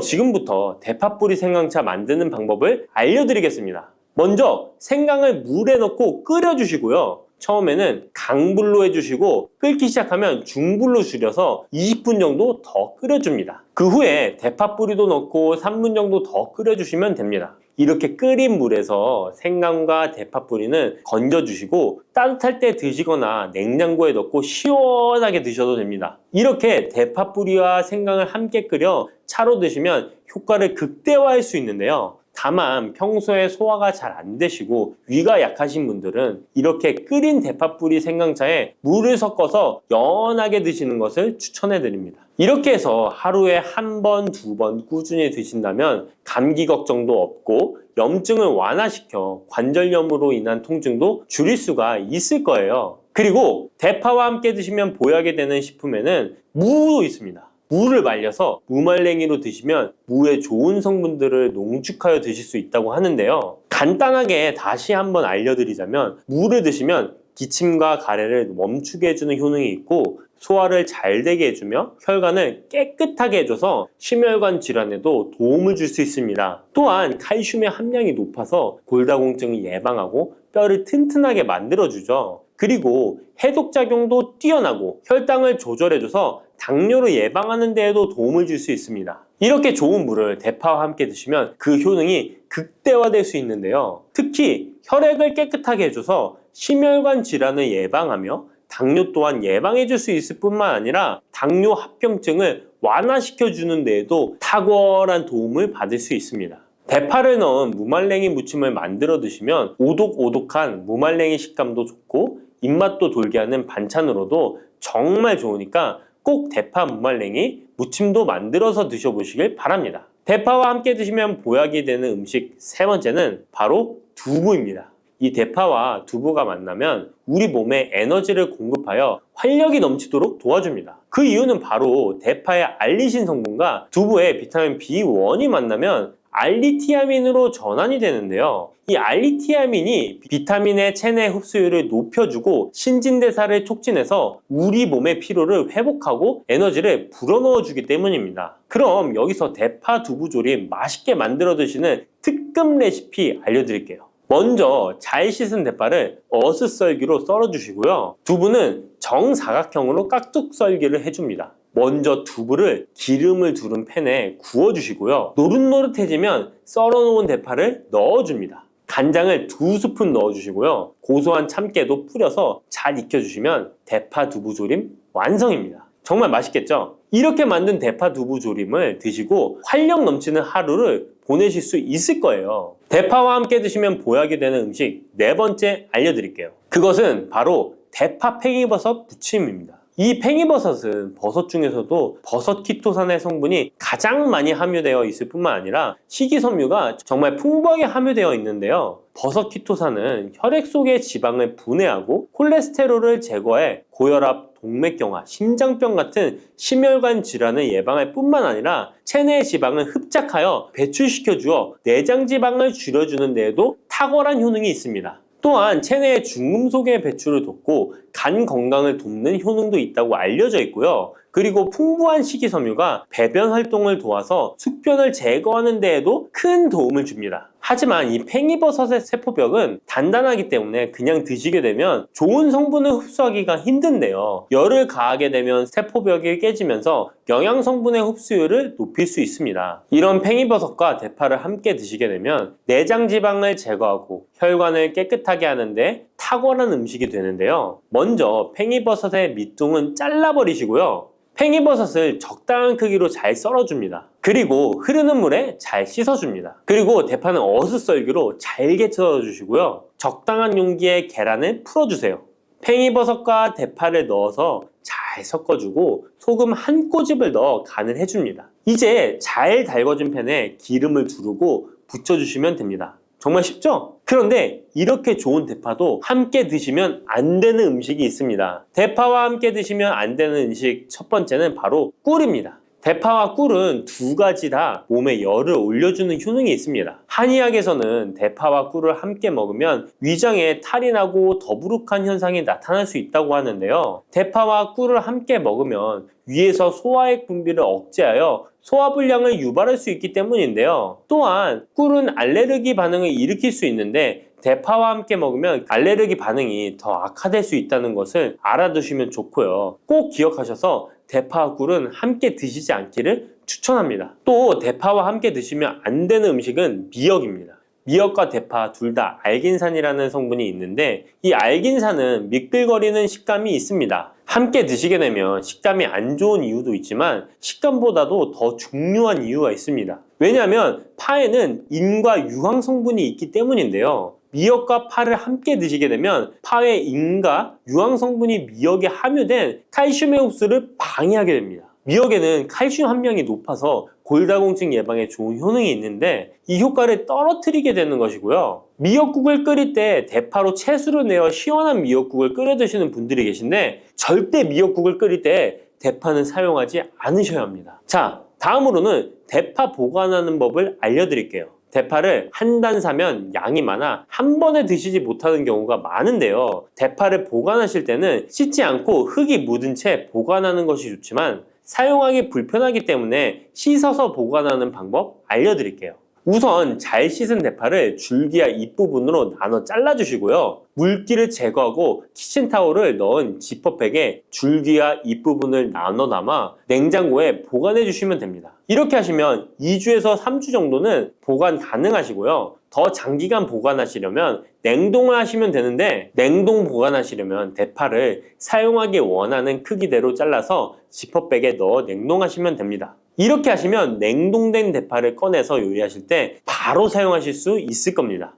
Speaker 1: 지금부터 대파뿌리 생강차 만드는 방법을 알려드리겠습니다. 먼저 생강을 물에 넣고 끓여주시고요. 처음에는 강불로 해주시고 끓기 시작하면 중불로 줄여서 20분 정도 더 끓여줍니다. 그 후에 대파 뿌리도 넣고 3분 정도 더 끓여주시면 됩니다. 이렇게 끓인 물에서 생강과 대파 뿌리는 건져주시고 따뜻할 때 드시거나 냉장고에 넣고 시원하게 드셔도 됩니다. 이렇게 대파 뿌리와 생강을 함께 끓여 차로 드시면 효과를 극대화할 수 있는데요. 다만 평소에 소화가 잘 안 되시고 위가 약하신 분들은 이렇게 끓인 대파뿌리 생강차에 물을 섞어서 연하게 드시는 것을 추천해 드립니다. 이렇게 해서 하루에 1번, 2번 꾸준히 드신다면 감기 걱정도 없고 염증을 완화시켜 관절염으로 인한 통증도 줄일 수가 있을 거예요. 그리고 대파와 함께 드시면 보약이 되는 식품에는 무도 있습니다. 무를 말려서 무말랭이로 드시면 무의 좋은 성분들을 농축하여 드실 수 있다고 하는데요. 간단하게 다시 한번 알려드리자면 무를 드시면 기침과 가래를 멈추게 해주는 효능이 있고 소화를 잘 되게 해주며 혈관을 깨끗하게 해줘서 심혈관 질환에도 도움을 줄 수 있습니다. 또한 칼슘의 함량이 높아서 골다공증을 예방하고 뼈를 튼튼하게 만들어주죠. 그리고 해독작용도 뛰어나고 혈당을 조절해줘서 당뇨를 예방하는 데에도 도움을 줄 수 있습니다. 이렇게 좋은 물을 대파와 함께 드시면 그 효능이 극대화될 수 있는데요. 특히 혈액을 깨끗하게 해줘서 심혈관 질환을 예방하며 당뇨 또한 예방해 줄 수 있을 뿐만 아니라 당뇨 합병증을 완화시켜 주는 데에도 탁월한 도움을 받을 수 있습니다. 대파를 넣은 무말랭이 무침을 만들어 드시면 오독오독한 무말랭이 식감도 좋고 입맛도 돌게 하는 반찬으로도 정말 좋으니까 꼭 대파 무말랭이 무침도 만들어서 드셔보시길 바랍니다. 대파와 함께 드시면 보약이 되는 음식 세 번째는 바로 두부입니다. 이 대파와 두부가 만나면 우리 몸에 에너지를 공급하여 활력이 넘치도록 도와줍니다. 그 이유는 바로 대파의 알리신 성분과 두부의 비타민 B1이 만나면 알리티아민으로 전환이 되는데요. 이 알리티아민이 비타민의 체내 흡수율을 높여주고 신진대사를 촉진해서 우리 몸의 피로를 회복하고 에너지를 불어넣어 주기 때문입니다. 그럼 여기서 대파 두부 조림 맛있게 만들어 드시는 특급 레시피 알려드릴게요. 먼저 잘 씻은 대파를 어슷썰기로 썰어 주시고요. 두부는 정사각형으로 깍둑 썰기를 해줍니다. 먼저 두부를 기름을 두른 팬에 구워주시고요. 노릇노릇해지면 썰어놓은 대파를 넣어줍니다. 간장을 2스푼 넣어주시고요. 고소한 참깨도 뿌려서 잘 익혀주시면 대파 두부 조림 완성입니다. 정말 맛있겠죠? 이렇게 만든 대파 두부 조림을 드시고 활력 넘치는 하루를 보내실 수 있을 거예요. 대파와 함께 드시면 보약이 되는 음식 네 번째 알려드릴게요. 그것은 바로 대파 팽이버섯 부침입니다. 이 팽이버섯은 버섯 중에서도 버섯 키토산의 성분이 가장 많이 함유되어 있을 뿐만 아니라 식이섬유가 정말 풍부하게 함유되어 있는데요. 버섯 키토산은 혈액 속의 지방을 분해하고 콜레스테롤을 제거해 고혈압, 동맥경화, 심장병 같은 심혈관 질환을 예방할 뿐만 아니라 체내 지방을 흡착하여 배출시켜 주어 내장 지방을 줄여주는 데에도 탁월한 효능이 있습니다. 또한 체내의 중금속의 배출을 돕고 간 건강을 돕는 효능도 있다고 알려져 있고요. 그리고 풍부한 식이섬유가 배변 활동을 도와서 숙변을 제거하는 데에도 큰 도움을 줍니다. 하지만 이 팽이버섯의 세포벽은 단단하기 때문에 그냥 드시게 되면 좋은 성분을 흡수하기가 힘든데요. 열을 가하게 되면 세포벽이 깨지면서 영양 성분의 흡수율을 높일 수 있습니다. 이런 팽이버섯과 대파를 함께 드시게 되면 내장 지방을 제거하고 혈관을 깨끗하게 하는데 탁월한 음식이 되는데요. 먼저 팽이버섯의 밑둥은 잘라버리시고요. 팽이버섯을 적당한 크기로 잘 썰어줍니다. 그리고 흐르는 물에 잘 씻어줍니다. 그리고 대파는 어슷썰기로 잘게 썰어주시고요. 적당한 용기에 계란을 풀어주세요. 팽이버섯과 대파를 넣어서 잘 섞어주고 소금 한 꼬집을 넣어 간을 해줍니다. 이제 잘 달궈진 팬에 기름을 두르고 붙여주시면 됩니다. 정말 쉽죠? 그런데 이렇게 좋은 대파도 함께 드시면 안 되는 음식이 있습니다. 대파와 함께 드시면 안 되는 음식 첫 번째는 바로 꿀입니다. 대파와 꿀은 두 가지 다 몸에 열을 올려주는 효능이 있습니다. 한의학에서는 대파와 꿀을 함께 먹으면 위장에 탈이 나고 더부룩한 현상이 나타날 수 있다고 하는데요. 대파와 꿀을 함께 먹으면 위에서 소화액 분비를 억제하여 소화불량을 유발할 수 있기 때문인데요. 또한 꿀은 알레르기 반응을 일으킬 수 있는데 대파와 함께 먹으면 알레르기 반응이 더 악화될 수 있다는 것을 알아두시면 좋고요. 꼭 기억하셔서 대파와 꿀은 함께 드시지 않기를 추천합니다. 또 대파와 함께 드시면 안 되는 음식은 미역입니다. 미역과 대파 둘 다 알긴산이라는 성분이 있는데 이 알긴산은 미끌거리는 식감이 있습니다. 함께 드시게 되면 식감이 안 좋은 이유도 있지만 식감보다도 더 중요한 이유가 있습니다. 왜냐하면 파에는 인과 유황 성분이 있기 때문인데요. 미역과 파를 함께 드시게 되면 파의 인과 유황 성분이 미역에 함유된 칼슘의 흡수를 방해하게 됩니다. 미역에는 칼슘 함량이 높아서 골다공증 예방에 좋은 효능이 있는데 이 효과를 떨어뜨리게 되는 것이고요. 미역국을 끓일 때 대파로 채수를 내어 시원한 미역국을 끓여 드시는 분들이 계신데 절대 미역국을 끓일 때 대파는 사용하지 않으셔야 합니다. 자, 다음으로는 대파 보관하는 법을 알려드릴게요. 대파를 한 단 사면 양이 많아 한 번에 드시지 못하는 경우가 많은데요. 대파를 보관하실 때는 씻지 않고 흙이 묻은 채 보관하는 것이 좋지만 사용하기 불편하기 때문에 씻어서 보관하는 방법 알려드릴게요. 우선 잘 씻은 대파를 줄기와 잎부분으로 나눠 잘라주시고요. 물기를 제거하고 키친타올을 넣은 지퍼백에 줄기와 잎부분을 나눠 담아 냉장고에 보관해 주시면 됩니다. 이렇게 하시면 2주에서 3주 정도는 보관 가능하시고요. 더 장기간 보관하시려면 냉동을 하시면 되는데 냉동 보관하시려면 대파를 사용하기 원하는 크기대로 잘라서 지퍼백에 넣어 냉동하시면 됩니다. 이렇게 하시면 냉동된 대파를 꺼내서 요리하실 때 바로 사용하실 수 있을 겁니다.